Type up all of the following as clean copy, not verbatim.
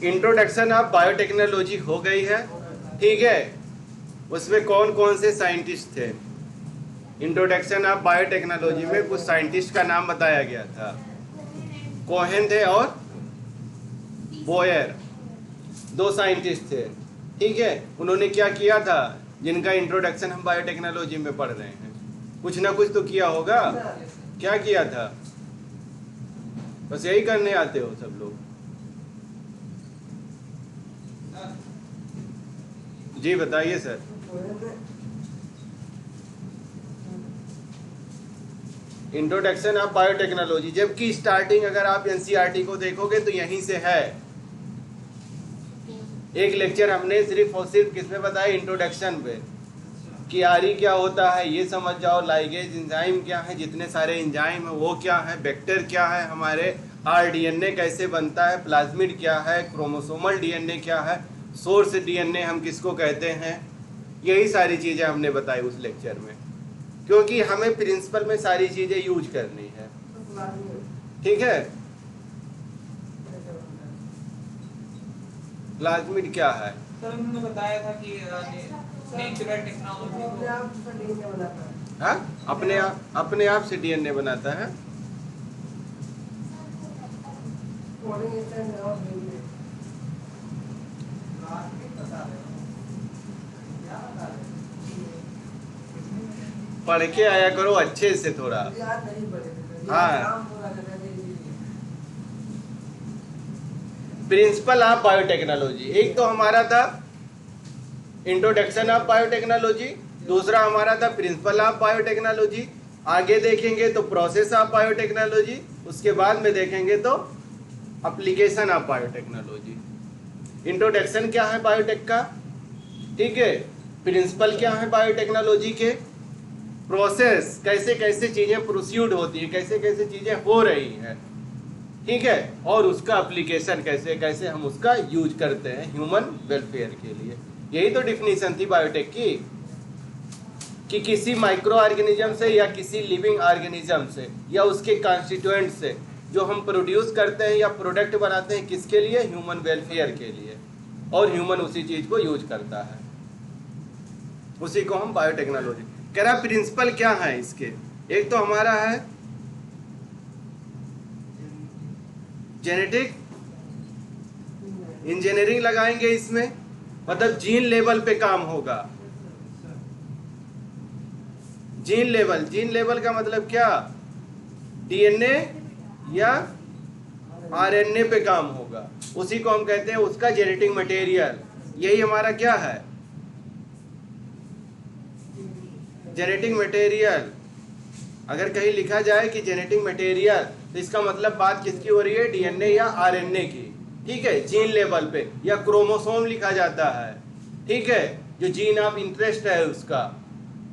Introduction of biotechnology हो गई है, ठीक है। उसमें कौन कौन से साइंटिस्ट थे? इंट्रोडक्शन ऑफ बायोटेक्नोलॉजी में कुछ साइंटिस्ट का नाम बताया गया था, कोहेन थे और बोयर, दो साइंटिस्ट थे, ठीक है। उन्होंने क्या किया था, जिनका इंट्रोडक्शन हम बायोटेक्नोलॉजी में पढ़ रहे हैं, कुछ ना कुछ तो किया होगा। क्या किया था? बस यही करने आते हो सब लोग? जी बताइए सर। इंट्रोडक्शन ऑफ बायोटेक्नोलॉजी, जबकि स्टार्टिंग अगर आप एनसीईआरटी को देखोगे तो यहीं से है। एक लेक्चर हमने सिर्फ और सिर्फ किसमें बताया, इंट्रोडक्शन पे, कि आरई क्या होता है ये समझ जाओ, लाइगेज एंजाइम क्या है, जितने सारे एंजाइम है वो क्या है, वेक्टर क्या है, हमारे आरडीएनए कैसे बनता है, प्लाज्मिड क्या है, क्रोमोसोमल डीएनए क्या है, सोर्स डीएनए हम किसको कहते हैं, यही सारी चीज़ें हमने बताई उस लेक्चर में, क्योंकि हमें प्रिंसिपल में सारी चीज़ें यूज करनी है, ठीक है। प्लाज्मिड क्या है? सर उन्होंने बताया था कि नेचुरल टेक्नोलॉजी हाँ, अपने आप से डीएनए बनाता है। पढ़ के आया करो अच्छे से थोड़ा। हाँ, प्रिंसिपल ऑफ बायोटेक्नोलॉजी, एक तो हमारा था इंट्रोडक्शन ऑफ बायोटेक्नोलॉजी, दूसरा हमारा था प्रिंसिपल ऑफ बायोटेक्नोलॉजी, आगे देखेंगे तो प्रोसेस ऑफ बायोटेक्नोलॉजी, उसके बाद में देखेंगे तो एप्लीकेशन ऑफ बायोटेक्नोलॉजी। इंट्रोडक्शन क्या है बायोटेक का, ठीक है, प्रिंसिपल क्या है बायोटेक्नोलॉजी के, प्रोसेस कैसे कैसे चीजें प्रोसीड होती है, कैसे कैसे चीजें हो रही हैं, ठीक है, और उसका एप्लीकेशन कैसे कैसे हम उसका यूज करते हैं ह्यूमन वेलफेयर के लिए। यही तो डिफिनीशन थी बायोटेक की, कि किसी माइक्रो ऑर्गेनिज्म से या किसी लिविंग ऑर्गेनिज्म से या उसके कॉन्स्टिट्यूएंट से जो हम प्रोड्यूस करते हैं या प्रोडक्ट बनाते हैं, किसके लिए, ह्यूमन वेलफेयर के लिए, और ह्यूमन उसी चीज को यूज करता है, उसी को हम बायोटेक्नोलॉजी कह रहा। प्रिंसिपल क्या है इसके, एक तो हमारा है जेनेटिक इंजीनियरिंग लगाएंगे इसमें, मतलब जीन लेवल पे काम होगा। जीन लेवल का मतलब क्या, डीएनए या आरएनए पे काम होगा, उसी को हम कहते हैं उसका जेनेटिक मटेरियल। यही हमारा क्या है, जेनेटिक मटेरियल। अगर कहीं लिखा जाए कि जेनेटिक मटेरियल, तो इसका मतलब बात किसकी हो रही है, डीएनए या आरएनए की, ठीक है, जीन लेवल पे, या क्रोमोसोम लिखा जाता है, ठीक है, जो जीन ऑफ इंटरेस्ट है उसका,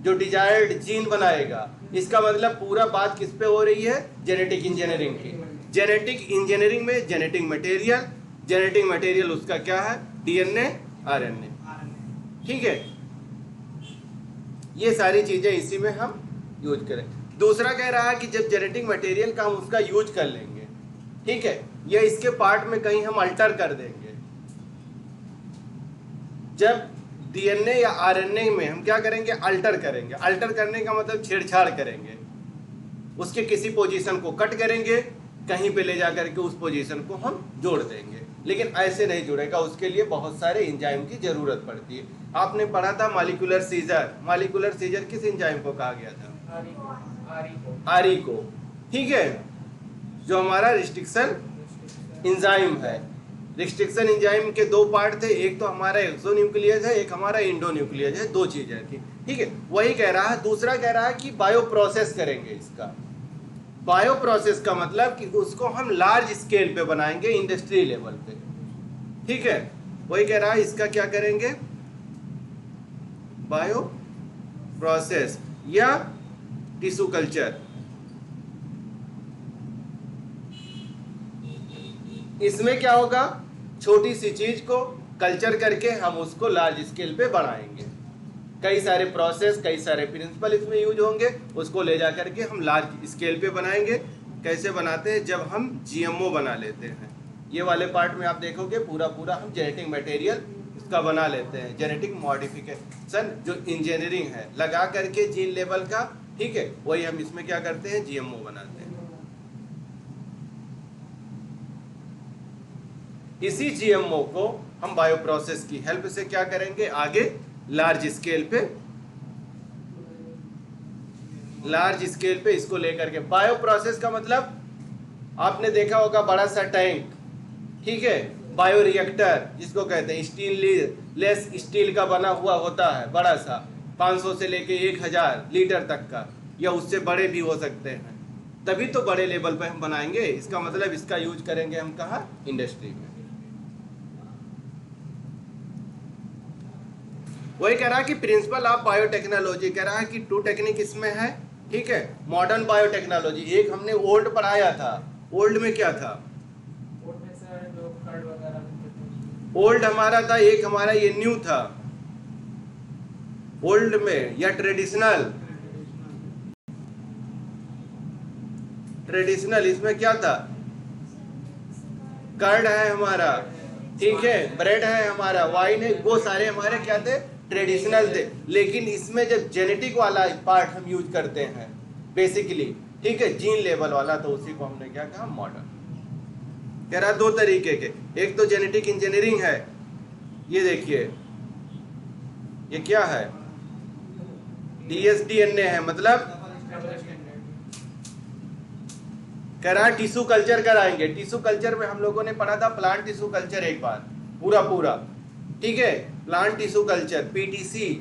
जो डिजायर्ड जीन बनाएगा, इसका मतलब पूरा बात किस पे हो रही है, जेनेटिक इंजीनियरिंग की। जेनेटिक इंजीनियरिंग में जेनेटिक मटेरियल उसका क्या है, डीएनए आरएनए, ठीक है, ये सारी चीजें इसी में हम यूज करें। दूसरा कह रहा है कि जब जेनेटिक मटेरियल का हम उसका यूज कर लेंगे, ठीक है, या इसके पार्ट में कहीं हम अल्टर कर देंगे, जब डीएनए या आरएनए में हम क्या करेंगे, अल्टर करेंगे। अल्टर करने का मतलब छेड़छाड़ करेंगे, उसके किसी पोजीशन को कट करेंगे, कहीं पे ले जाकर के उस पोजीशन को हम जोड़ देंगे, लेकिन ऐसे नहीं जुड़ेगा, उसके लिए बहुत सारे एंजाइम की जरूरत पड़ती है। आपने पढ़ा था मॉलिक्यूलर सीजर, मॉलिक्यूलर सीजर किस एंजाइम को कहा गया था, आरई को, ठीक है, जो हमारा रिस्ट्रिक्शन एंजाइम है। रिस्ट्रिक्शन एंजाइम के दो पार्ट थे, एक तो हमारा एक्सोन्यूक्लियस है, एक हमारा एंडोन्यूक्लियस है, दो चीजें थी, ठीक है, वही कह रहा है। दूसरा कह रहा है कि बायो प्रोसेस करेंगे इसका। बायो प्रोसेस का मतलब कि उसको हम लार्ज स्केल पे बनाएंगे, इंडस्ट्री लेवल पे, ठीक है, वही कह रहा है, इसका क्या करेंगे, बायो प्रोसेस या टिश्यू कल्चर। इसमें क्या होगा, छोटी सी चीज को कल्चर करके हम उसको लार्ज स्केल पे बढ़ाएंगे, कई सारे प्रोसेस, कई सारे प्रिंसिपल इसमें यूज होंगे, उसको ले जा करके हम लार्ज स्केल पे बनाएंगे। कैसे बनाते हैं, जब हम जीएमओ बना लेते हैं, ये वाले पार्ट में आप देखोगे पूरा पूरा हम जेनेटिक मटेरियल इसका बना लेते हैं, जेनेटिक मॉडिफिकेशन जो इंजीनियरिंग है लगा करके जीन लेवल का, ठीक है, वही हम इसमें क्या करते हैं, जीएमओ बनाते हैं। इसी जीएमओ को हम बायो प्रोसेस की हेल्प से क्या करेंगे, आगे लार्ज स्केल पे इसको लेकर के। बायो प्रोसेस का मतलब आपने देखा होगा बड़ा सा टैंक, ठीक है, बायो रिएक्टर जिसको कहते हैं, स्टेनलेस स्टील का बना हुआ होता है, बड़ा सा 500 से लेके 1000 लीटर तक का, या उससे बड़े भी हो सकते हैं, तभी तो बड़े लेवल पे हम बनाएंगे। इसका मतलब इसका यूज करेंगे हम कहाँ, इंडस्ट्री में। वही कह रहा है कि प्रिंसिपल ऑफ बायोटेक्नोलॉजी, कह रहा है कि 2 टेक्निक इसमें है, ठीक है। मॉडर्न बायोटेक्नोलॉजी, एक हमने ओल्ड पढ़ाया था, ओल्ड में क्या था, ओल्ड हमारा था, एक हमारा ये न्यू था। ओल्ड में या ट्रेडिशनल इसमें क्या था, कर्ड है हमारा, ठीक है, ब्रेड है हमारा, वाइन है, वो सारे हमारे क्या थे, ट्रेडिशनल थे। लेकिन इसमें जब जेनेटिक वाला पार्ट हम यूज करते हैं बेसिकली, ठीक है, जीन लेवल वाला, तो उसी को हमने क्या कहा, मॉडर्न। कह रहा 2 तरीके के, एक तो जेनेटिक इंजीनियरिंग है, ये देखिए ये क्या है, dsDNA है, मतलब कह रहा टिश्यू कल्चर कराएंगे। टिश्यू कल्चर में हम लोगों ने पढ़ा था प्लांट टिश्यू कल्चर एक बार पूरा, ठीक है, प्लांट टिश्यू कल्चर PTC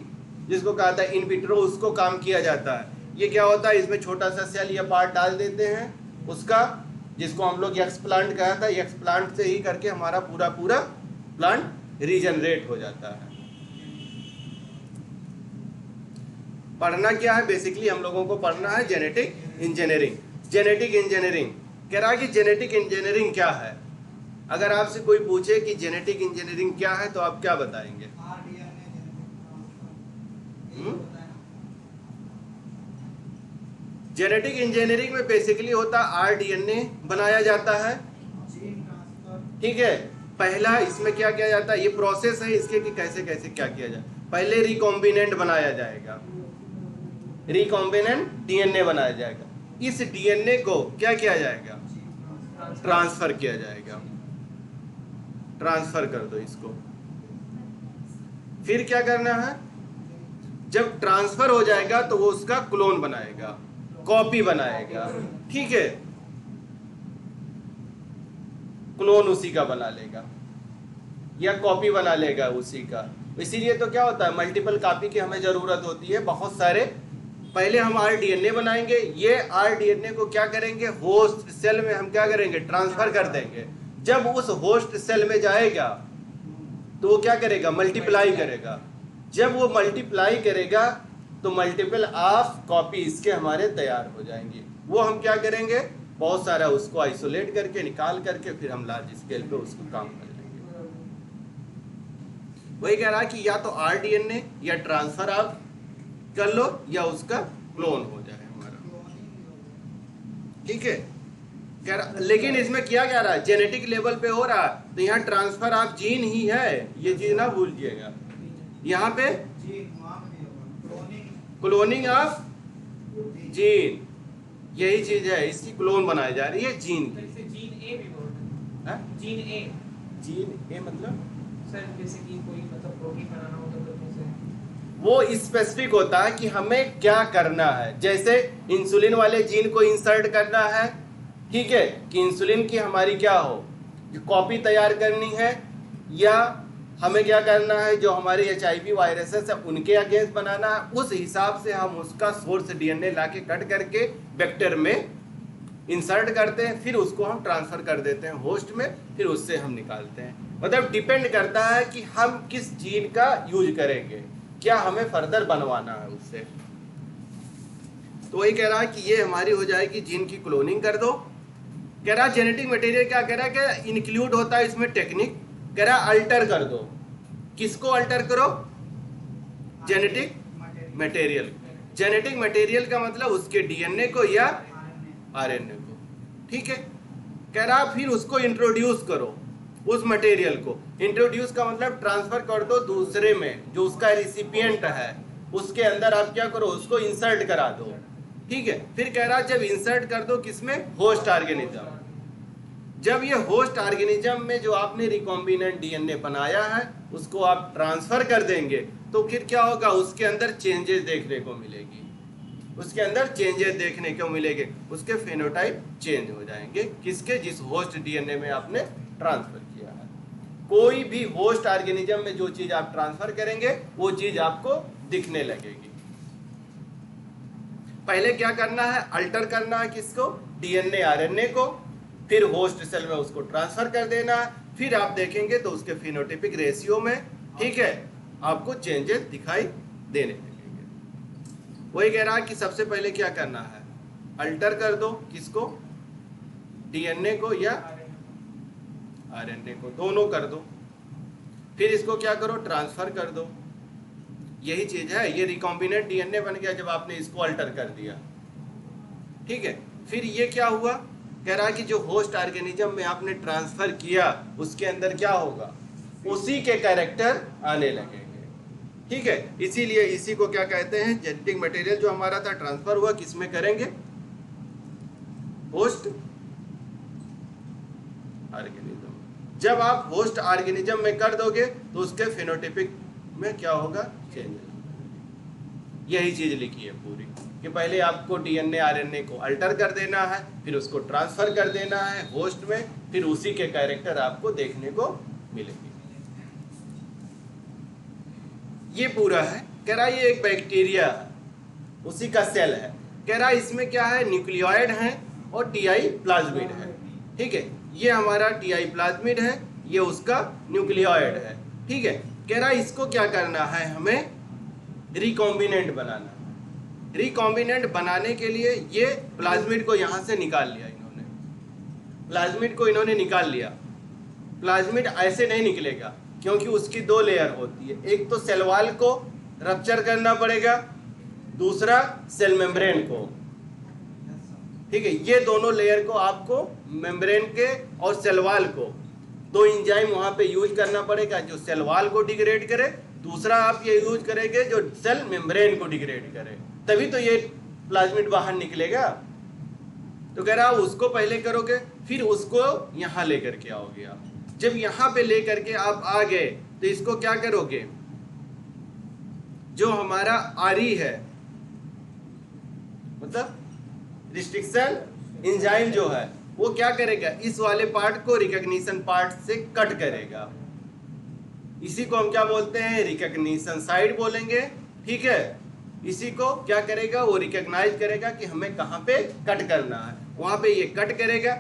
जिसको कहा था इन विट्रो, उसको काम किया जाता है। ये क्या होता है, इसमें छोटा सा सेल या पार्ट डाल देते हैं उसका, जिसको हम लोग एक्स प्लांट कहा था, एक्स प्लांट से ही करके हमारा पूरा प्लांट रीजनरेट हो जाता है। पढ़ना क्या है, बेसिकली हम लोगों को पढ़ना है जेनेटिक इंजीनियरिंग। जेनेटिक इंजीनियरिंग कह रहा है कि जेनेटिक इंजीनियरिंग क्या है। अगर आपसे कोई पूछे कि जेनेटिक इंजीनियरिंग क्या है तो आप क्या बताएंगे, जेनेटिक इंजीनियरिंग में बेसिकली होता RDNA बनाया जाता है, ठीक है। पहला इसमें क्या किया जाता है, ये प्रोसेस है इसके कि कैसे कैसे क्या किया जाए। पहले रिकॉम्बिनेंट बनाया जाएगा, रिकॉम्बिनेंट DNA बनाया जाएगा। इस DNA को क्या किया जाएगा, ट्रांसफर किया जाएगा, ट्रांसफर कर दो इसको। फिर क्या करना है, जब ट्रांसफर हो जाएगा तो वो उसका क्लोन बनाएगा, कॉपी बनाएगा, ठीक है, क्लोन उसी का बना लेगा या कॉपी बना लेगा उसी का। इसीलिए तो क्या होता है, मल्टीपल कॉपी की हमें जरूरत होती है, बहुत सारे। पहले हम RDNA बनाएंगे, ये RDNA को क्या करेंगे, होस्ट सेल में हम क्या करेंगे, ट्रांसफर कर देंगे। जब उस होस्ट सेल में जाएगा तो वो क्या करेगा, मल्टीप्लाई करेगा। जब वो मल्टीप्लाई करेगा तो मल्टीपल ऑफ कॉपी इसके हमारे तैयार हो जाएंगी। वो हम क्या करेंगे, बहुत सारा उसको आइसोलेट करके निकाल करके फिर हम लार्ज स्केल पे उसको काम कर लेंगे। वही कह रहा है कि या तो RDNA या ट्रांसफर आप कर लो या उसका क्लोन हो जाए हमारा, ठीक है। कह रहा, लेकिन इसमें क्या कह रहा है, जेनेटिक लेवल पे हो रहा है, तो यहाँ ट्रांसफर ऑफ जीन ही है, ये चीज ना भूलिएगा। यहाँ पे क्लोनिंग ऑफ जीन, यही चीज है, इसकी क्लोन बनाई जा रही है जीन की। जीन ए भी बोलते हैं, जीन ए मतलब सर जैसे कि कोई मतलब प्रोटीन बनाना हो तो वो स्पेसिफिक होता है कि हमें क्या करना है। जैसे इंसुलिन वाले जीन को इंसर्ट करना है, ठीक है, कि इंसुलिन की हमारी क्या हो, कॉपी तैयार करनी है, या हमें क्या करना है, जो हमारे HIV वायरसेस है उनके अगेंस्ट बनाना है। उस हिसाब से हम उसका सोर्स DNA लाके कट करके वेक्टर में इंसर्ट करते हैं, फिर उसको हम ट्रांसफर कर देते हैं होस्ट में, फिर उससे हम निकालते हैं। मतलब डिपेंड करता है कि हम किस जीन का यूज करेंगे, क्या हमें फर्दर बनवाना है उससे। तो वही कह रहा है कि ये हमारी हो जाएगी जीन की क्लोनिंग कर दो। कह रहा जेनेटिक मटेरियल क्या कह रहा है, क्या इंक्लूड होता है इसमें टेक्निक, कह रहा अल्टर कर दो। किसको अल्टर करो, जेनेटिक मटेरियल। जेनेटिक मटेरियल का मतलब उसके DNA को या RNA को, ठीक है। कह रहा फिर उसको इंट्रोड्यूस करो। उस मटेरियल को। इंट्रोड्यूस का मतलब ट्रांसफर कर दो दूसरे में, जो उसका रिसिपिएंट है उसके अंदर आप क्या करो, उसको इंसर्ट करा दो। ठीक है, फिर कह रहा जब इंसर्ट कर दो किसमें, होस्ट ऑर्गेनिज्म। जब ये होस्ट ऑर्गेनिज्म में जो आपने रिकॉम्बिनेंट डीएनए बनाया है उसको आप ट्रांसफर कर देंगे, तो फिर क्या होगा, उसके अंदर चेंजेस देखने को मिलेगी, उसके अंदर चेंजेस देखने को मिलेंगे, उसके फेनोटाइप चेंज हो जाएंगे। किसके, जिस होस्ट डीएनए में आपने ट्रांसफर किया है। कोई भी होस्ट ऑर्गेनिज्म में जो चीज आप ट्रांसफर करेंगे वो चीज आपको दिखने लगेगी। पहले क्या करना है, अल्टर करना है किसको, डीएनए आरएनए को, फिर होस्ट सेल में उसको ट्रांसफर कर देना है, फिर आप देखेंगे तो उसके फिनोटाइपिक रेशियो में, ठीक है, आपको चेंजेस दिखाई देने लगेंगे। वही कह रहा है कि सबसे पहले क्या करना है, अल्टर कर दो किसको, डीएनए को या आरएनए को, दोनों कर दो, फिर इसको क्या करो, ट्रांसफर कर दो। यही चीज है, ये रिकॉम्बिनेंट डीएनए बन गया जब आपने इसको अल्टर कर दिया। ठीक है, फिर ये क्या हुआ, कह रहा कि जो होस्ट ऑर्गेनिज्म में आपने ट्रांसफर किया उसके अंदर क्या होगा, उसी के कैरेक्टर आने लगेंगे। ठीक है, इसीलिए इसी को क्या कहते हैं, जेनेटिक मटेरियल जो हमारा था ट्रांसफर हुआ किसमें करेंगे, होस्ट ऑर्गेनिज्म। जब आप होस्ट ऑर्गेनिज्म में कर दोगे तो उसके फिनोटाइपिक में क्या होगा, चेंज। यही चीज लिखी है पूरी कि पहले आपको डीएनए आरएनए को अल्टर कर देना है, फिर उसको ट्रांसफर कर देना है होस्ट में, फिर उसी के कैरेक्टर आपको देखने को मिलेंगे। ये पूरा है। कह रहा ये एक बैक्टीरिया है, उसी का सेल है। कह रहा इसमें क्या है, न्यूक्लियोइड है और टीआई प्लाज्मिड है। ठीक है, ये हमारा टीआई प्लाज्मिड है, ये उसका न्यूक्लियोइड है। ठीक है, कह रहा इसको क्या करना है, हमें रिकॉम्बिनेंट बनाना। रिकॉम्बिनेंट बनाने के लिए ये प्लाज्मिड को यहां से निकाल लिया इन्होंने, प्लाज्मिड को इन्होंने निकाल लिया। प्लाज्मिड ऐसे नहीं निकलेगा क्योंकि उसकी दो लेयर होती है, एक तो सेल वॉल को रप्चर करना पड़ेगा, दूसरा सेल मेम्ब्रेन को। ठीक है, ये दोनों लेयर को आपको मेम्ब्रेन के और सेल वॉल को दो एंजाइम वहां पे यूज करना पड़ेगा, जो सेल वॉल को डिग्रेड करे, दूसरा आप ये यूज करेंगे जो सेल मेम्ब्रेन को डिग्रेड करे, तभी तो ये प्लाज्मिड बाहर निकलेगा। तो कह रहा उसको पहले करोगे, फिर उसको यहां लेकर के आओगे आप। जब यहां पे लेकर के आप आ गए तो इसको क्या करोगे, जो हमारा आरी है, मतलब रिस्ट्रिक्शन एंजाइम जो है, वो क्या करेगा, इस वाले पार्ट को रिकॉग्निशन पार्ट से कट करेगा। इसी को हम क्या बोलते हैं, रिकॉग्निशन साइड बोलेंगे। ठीक है, इसी को क्या करेगा, वो रिकॉग्नाइज करेगा कि हमें कहाँ पे कट करना है, वहां पे ये कट करेगा।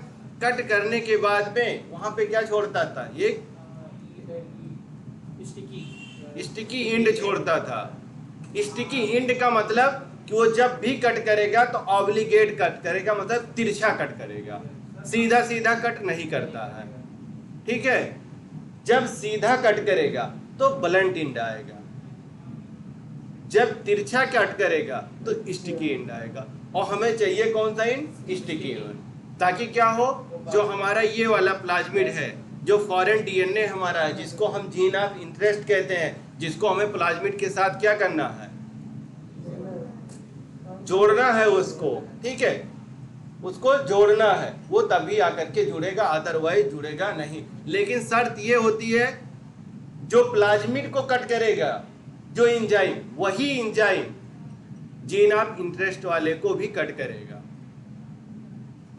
कट करने के बाद में वहां पे क्या छोड़ता था, ये स्टिकी एंड छोड़ता था। स्टिकी एंड का मतलब कि वो जब भी कट करेगा तो ऑब्लिगेट कट करेगा, मतलब तिरछा कट करेगा, सीधा सीधा कट नहीं करता है। ठीक है, जब सीधा कट करेगा तो ब्लंट एंड आएगा, जब तिरछा कट करेगा तो स्टिकी एंड आएगा। और हमें चाहिए कौन सा एंड, स्टिकी एंड, ताकि क्या हो, जो हमारा ये वाला प्लाज्मिड है, जो फॉरेन डीएनए हमारा है, जिसको हम जीन ऑफ इंटरेस्ट कहते हैं, जिसको हमें प्लाज्मिड के साथ क्या करना है, जोड़ना है उसको। ठीक है, उसको जोड़ना है, वो तभी आकर के जुड़ेगा, अदरवाइज जुड़ेगा नहीं। लेकिन शर्त ये होती है, जो प्लाज्मिड को कट करेगा जो एंजाइम, वही एंजाइम जीन ऑफ इंटरेस्ट वाले को भी कट करेगा।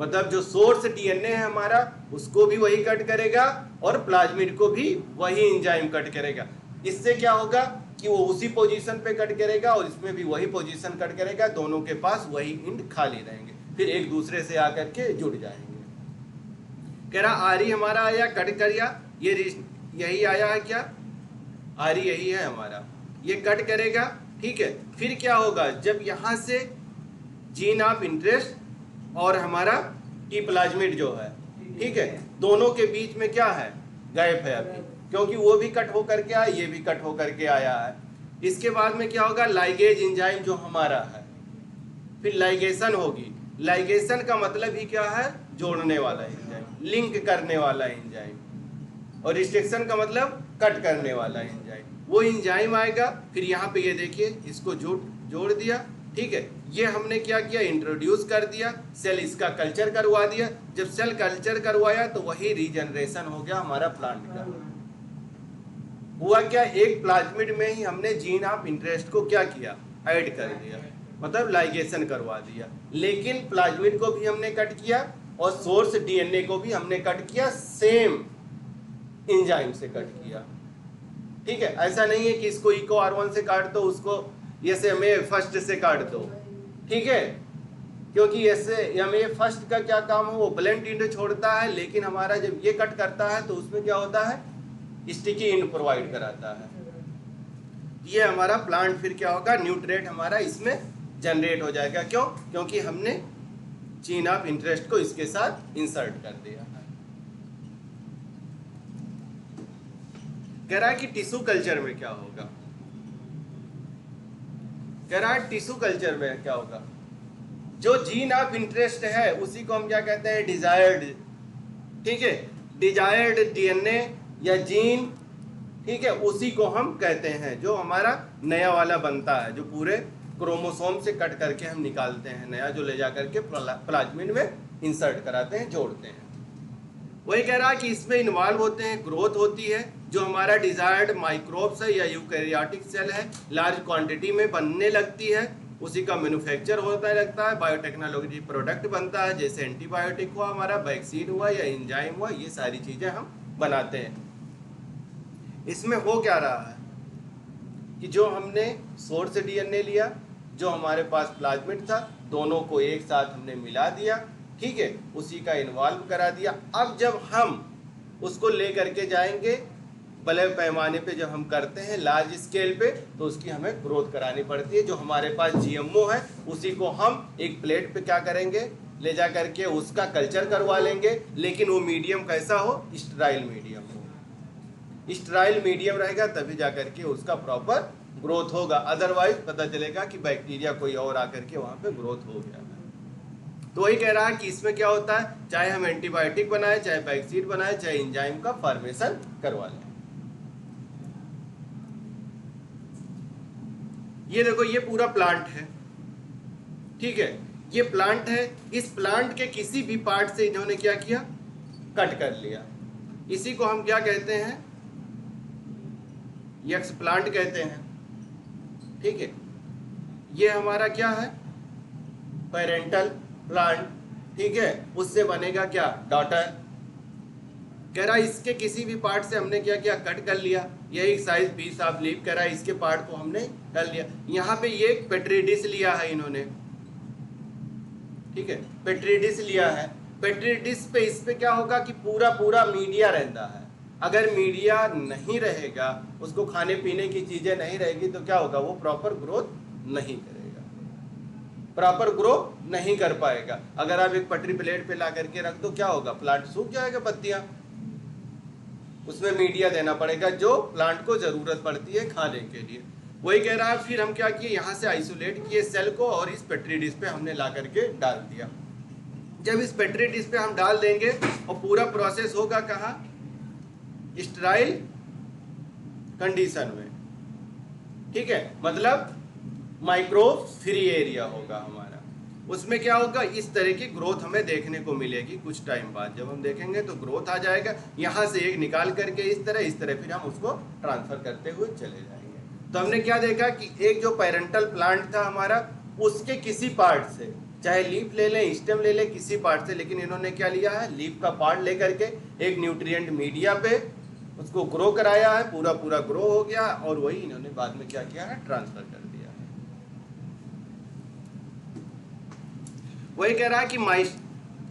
मतलब जो सोर्स डीएनए है हमारा, उसको भी वही कट करेगा और प्लाज्मिड को भी वही एंजाइम कट करेगा। इससे क्या होगा कि वो उसी पोजीशन पे कट करेगा और इसमें भी वही पोजीशन कट करेगा, दोनों के पास वही एंड खाली रहेंगे, फिर एक दूसरे से आकर के जुड़ जाएंगे। कह रहा आरी हमारा आया, कट करिया, ये यही आया है क्या, आरी यही है हमारा, ये कट करेगा। ठीक है, फिर क्या होगा, जब यहां से जीन ऑफ इंटरेस्ट और हमारा टी प्लाज्मिड जो है, ठीक है, दोनों के बीच में क्या है, गैप है अभी, क्योंकि वो भी कट होकर के आया, ये भी कट होकर के आया है। इसके बाद में क्या होगा, लाइगेज एंजाइम जो हमारा है, फिर लाइगेशन होगी। लाइगेशन का मतलब ही क्या है, जोड़ने वाला एंजाइम, लिंक करने वाला एंजाइम। और रिस्ट्रिक्शन का मतलब कट करने वाला एंजाइम, वो एंजाइम आएगा। फिर यहाँ पे ये देखिए इसको जोड़ दिया, ठीक है। ये हमने क्या किया, इंट्रोड्यूस कर दिया, सेल इसका कल्चर करवा दिया। जब सेल कल्चर करवाया तो वही रीजनरेशन हो गया हमारा प्लांट का। हुआ क्या, एक प्लाज्मिड में ही हमने जीन ऑफ इंटरेस्ट को क्या किया, ऐड कर दिया, मतलब लाइगेशन करवा दिया। लेकिन प्लाज्मिड को भी हमने कट किया और सोर्स डीएनए को भी हमने कट किया, सेम एंजाइम से कट किया, ठीक है। ऐसा नहीं है कि इसको इको R1 से काट दो, उसको SMA फर्स्ट से काट दो, ठीक है। क्योंकि SMA फर्स्ट का क्या काम है, वो ब्लेंट इंड छोड़ता है, लेकिन हमारा जब ये कट करता है तो उसमें क्या होता है, स्टिकी इंड प्रोवाइड कराता है। ये हमारा प्लांट फिर क्या होगा, न्यूट्रिएंट हमारा इसमें जनरेट हो जाएगा। क्यों, क्योंकि हमने जीन ऑफ इंटरेस्ट को इसके साथ इंसर्ट कर दिया है। कह रहा है कि टिश्यू कल्चर में क्या होगा, कह रहा है टिश्यू कल्चर में क्या होगा, जो जीन ऑफ इंटरेस्ट है उसी को हम क्या कहते हैं, डिजायर्ड, ठीक है, डिजायर्ड डीएनए या जीन, ठीक है, उसी को हम कहते हैं जो हमारा नया वाला बनता है, जो पूरे क्रोमोसोम से कट करके हम निकालते हैं नया, जो ले जा करके प्लाज्मिड में इंसर्ट कराते हैं, जोड़ते हैं। वही कह रहा है कि इसमें इन्वॉल्व होते हैं, ग्रोथ होती है, जो हमारा डिजायर्ड माइक्रोब्स है या यूकैरियोटिक सेल है, लार्ज क्वांटिटी में बनने लगती है, उसी का मैन्युफैक्चर होता लगता है, बायोटेक्नोलॉजी प्रोडक्ट बनता है, जैसे एंटीबायोटिक हुआ हमारा, वैक्सीन हुआ या एंजाइम हुआ, ये सारी चीजें हम बनाते हैं। इसमें हो क्या रहा है कि जो हमने सोर्स डीएनए लिया, जो हमारे पास प्लाज्मिड था, दोनों को एक साथ हमने मिला दिया, ठीक है, उसी का इन्वॉल्व करा दिया। अब जब हम उसको ले करके जाएंगे बड़े पैमाने पे, जब हम करते हैं लार्ज स्केल पे, तो उसकी हमें ग्रोथ करानी पड़ती है। जो हमारे पास जीएमओ है उसी को हम एक प्लेट पे क्या करेंगे, ले जा करके उसका कल्चर करवा लेंगे, लेकिन वो मीडियम कैसा हो, स्टेराइल मीडियम हो। स्टेराइल मीडियम रहेगा तभी जा करके उसका प्रॉपर ग्रोथ होगा, अदरवाइज पता चलेगा कि बैक्टीरिया कोई और आकर के वहाँ पे ग्रोथ हो गया है। तो वही कह रहा है कि इसमें क्या होता है, चाहे हम एंटीबायोटिक बनाए, चाहे वैक्सीन बनाए, चाहे एंजाइम का फॉर्मेशन करवा लें। ये देखो, ये पूरा प्लांट है, ठीक है, ये प्लांट है। इस प्लांट के किसी भी पार्ट से इन्होंने क्या किया, कट कर लिया। इसी को हम क्या कहते हैं, यक्स प्लांट कहते हैं, ठीक है। ये हमारा क्या है, पेरेंटल प्लांट, ठीक है, उससे बनेगा क्या, डॉटर। कह रहा इसके किसी भी पार्ट से हमने क्या किया, कट कर लिया। यही साइज पीस ऑफ लीफ, कह रहा है इसके पार्ट को हमने कर लिया। यहाँ पे ये पेट्री डिश लिया है इन्होंने, ठीक है, पेट्री डिश लिया है। पेट्री डिश पे इस पे क्या होगा कि पूरा पूरा मीडिया रहता है। अगर मीडिया नहीं रहेगा, उसको खाने पीने की चीजें नहीं रहेगी, तो क्या होगा, वो प्रॉपर ग्रोथ नहीं करेगा, प्रॉपर ग्रो नहीं कर पाएगा। अगर आप एक पटरी प्लेट पे ला करके रख दो, क्या होगा, प्लांट सूख जाएगा, पत्तियां, उसमें मीडिया देना पड़ेगा जो प्लांट को जरूरत पड़ती है खाने के लिए। वही कह रहा है, फिर हम क्या किए, यहाँ से आइसोलेट किए सेल को और इस पेट्री डिश पे हमने ला करके डाल दिया। जब इस पेट्री डिश पे हम डाल देंगे और पूरा प्रोसेस होगा कहाँ, स्टेराइल कंडीशन में, ठीक है, मतलब माइक्रोब फ्री एरिया होगा हमारा। उसमें क्या होगा, इस तरह की ग्रोथ हमें देखने को मिलेगी। कुछ टाइम बाद जब हम देखेंगे तो ग्रोथ आ जाएगा। यहाँ से एक निकाल करके इस तरह फिर हम उसको ट्रांसफर करते हुए चले जाएंगे। तो हमने क्या देखा कि एक जो पेरेंटल प्लांट था हमारा, उसके किसी पार्ट से, चाहे लीफ ले लें, स्टेम ले लें, किसी पार्ट से, लेकिन इन्होंने क्या लिया है, लीफ का पार्ट लेकर के एक न्यूट्रिएंट मीडिया पे उसको ग्रो कराया है, पूरा पूरा ग्रो हो गया, और वही इन्होंने बाद में क्या किया है, ट्रांसफर कर दिया है। वही कह रहा है कि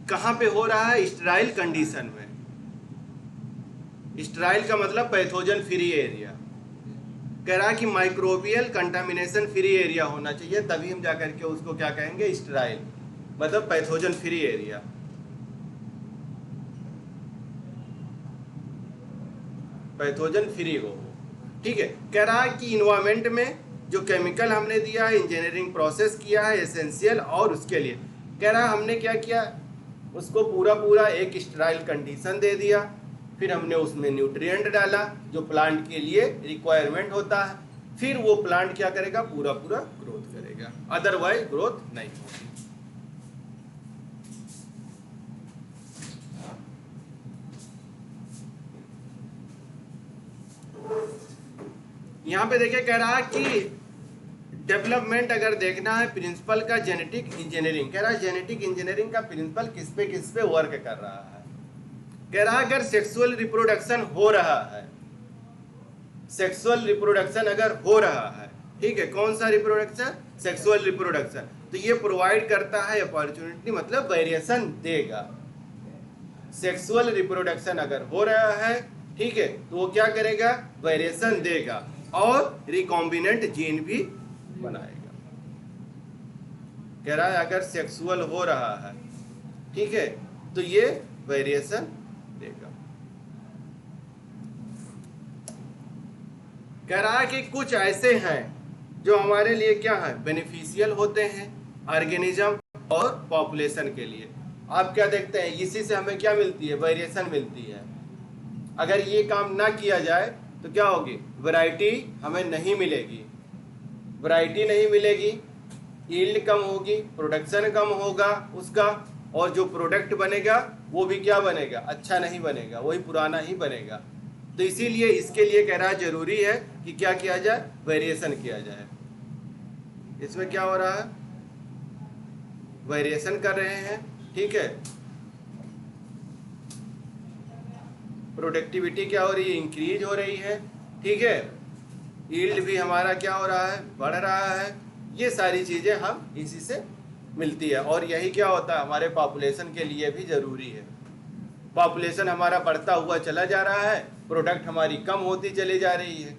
कहाँ पे हो रहा है, स्टेराइल कंडीशन में। स्टेराइल का मतलब पैथोजन फ्री एरिया। कह रहा है कि माइक्रोबियल कंटामिनेशन फ्री एरिया होना चाहिए, तभी हम जाकर के उसको क्या कहेंगे, स्टेराइल, मतलब pathogen free area. Pathogen free हो, ठीक है। कह रहा है कि इन्वायरमेंट में जो केमिकल हमने दिया है, इंजीनियरिंग प्रोसेस किया है एसेंशियल, और उसके लिए कह रहा है हमने क्या किया, उसको पूरा पूरा एक स्टेराइल कंडीशन दे दिया, फिर हमने उसमें न्यूट्रिएंट डाला जो प्लांट के लिए रिक्वायरमेंट होता है, फिर वो प्लांट क्या करेगा, पूरा पूरा ग्रोथ करेगा, अदरवाइज ग्रोथ नहीं होगी। यहां पे देखिए कह रहा है कि डेवलपमेंट अगर देखना है प्रिंसिपल का जेनेटिक इंजीनियरिंग, कह रहा है जेनेटिक इंजीनियरिंग का प्रिंसिपल किस पे वर्क कर रहा है। कह रहा है अगर सेक्सुअल रिप्रोडक्शन हो रहा है, सेक्सुअल रिप्रोडक्शन अगर हो रहा है, ठीक है, कौन सा रिप्रोडक्शन, सेक्सुअल रिप्रोडक्शन, तो ये प्रोवाइड करता है अपॉर्चुनिटी, मतलब वेरिएशन देगा। सेक्सुअल रिप्रोडक्शन अगर हो रहा है, ठीक है, तो वो क्या करेगा, वेरिएशन देगा और रिकॉम्बिनेंट जीन भी बनाएगा। कह रहा है अगर सेक्सुअल हो रहा है, ठीक है, तो ये वेरिएशन देगा। कह रहा है कि कुछ ऐसे हैं जो हमारे लिए क्या है, बेनिफिशियल होते हैं ऑर्गेनिज्म और पॉपुलेशन के लिए। आप क्या देखते हैं, इसी से हमें क्या मिलती है, वेरिएशन मिलती है। अगर ये काम ना किया जाए तो क्या होगी, वैरायटी हमें नहीं मिलेगी, वैरायटी नहीं मिलेगी, यील्ड कम होगी, प्रोडक्शन कम होगा उसका, और जो प्रोडक्ट बनेगा वो भी क्या बनेगा, अच्छा नहीं बनेगा, वही पुराना ही बनेगा। तो इसीलिए इसके लिए कह रहा है जरूरी है कि क्या किया जाए, वेरिएशन किया जाए। इसमें क्या हो रहा है, वेरिएशन कर रहे हैं, ठीक है, प्रोडक्टिविटी क्या हो रही है, इंक्रीज हो रही है, ठीक है, यील्ड भी हमारा क्या हो रहा है, बढ़ रहा है। ये सारी चीजें हम इसी से मिलती है, और यही क्या होता है हमारे पॉपुलेशन के लिए भी जरूरी है। पॉपुलेशन हमारा बढ़ता हुआ चला जा रहा है, प्रोडक्ट हमारी कम होती चली जा रही है,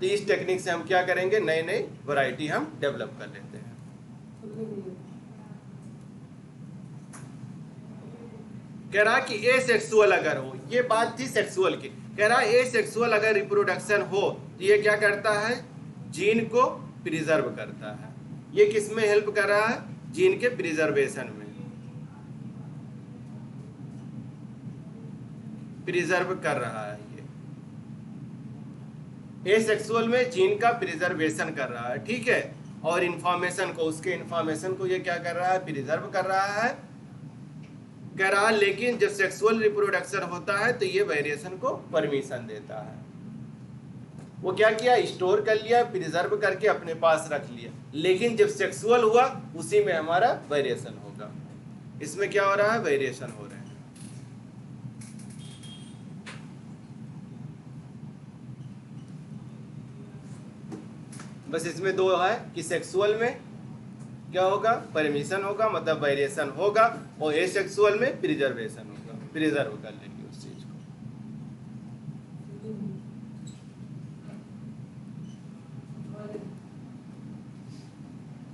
तो इस टेक्निक से हम क्या करेंगे, नई नई वैरायटी हम डेवलप कर लेते हैं। कह रहा कि ए सेक्सुअल अगर हो, ये बात थी सेक्सुअल की, कह रहा ए सेक्सुअल अगर रिप्रोडक्शन हो तो ये क्या करता है, जीन को प्रिजर्व करता है। ये किस में हेल्प कर रहा है, जीन के प्रिजर्वेशन में, प्रिजर्व कर रहा है ये सेक्सुअल में जीन का प्रिजर्वेशन कर रहा है, ठीक है, और इंफॉर्मेशन को, उसके इंफॉर्मेशन को ये क्या कर रहा है, प्रिजर्व कर रहा है। कह रहा है लेकिन जब सेक्सुअल रिप्रोडक्शन होता है तो ये वेरिएशन को परमिशन देता है। वो क्या किया, स्टोर कर लिया, प्रिजर्व करके अपने पास रख लिया, लेकिन जब सेक्सुअल हुआ उसी में हमारा वेरिएशन होगा। इसमें क्या हो रहा है, वेरिएशन हो रहे हैं। बस इसमें दो है कि सेक्सुअल में क्या होगा, परमिशन होगा, मतलब वेरिएशन होगा, और एसेक्सुअल में प्रिजर्वेशन होगा, प्रिजर्व कर लेंगे उस चीज को।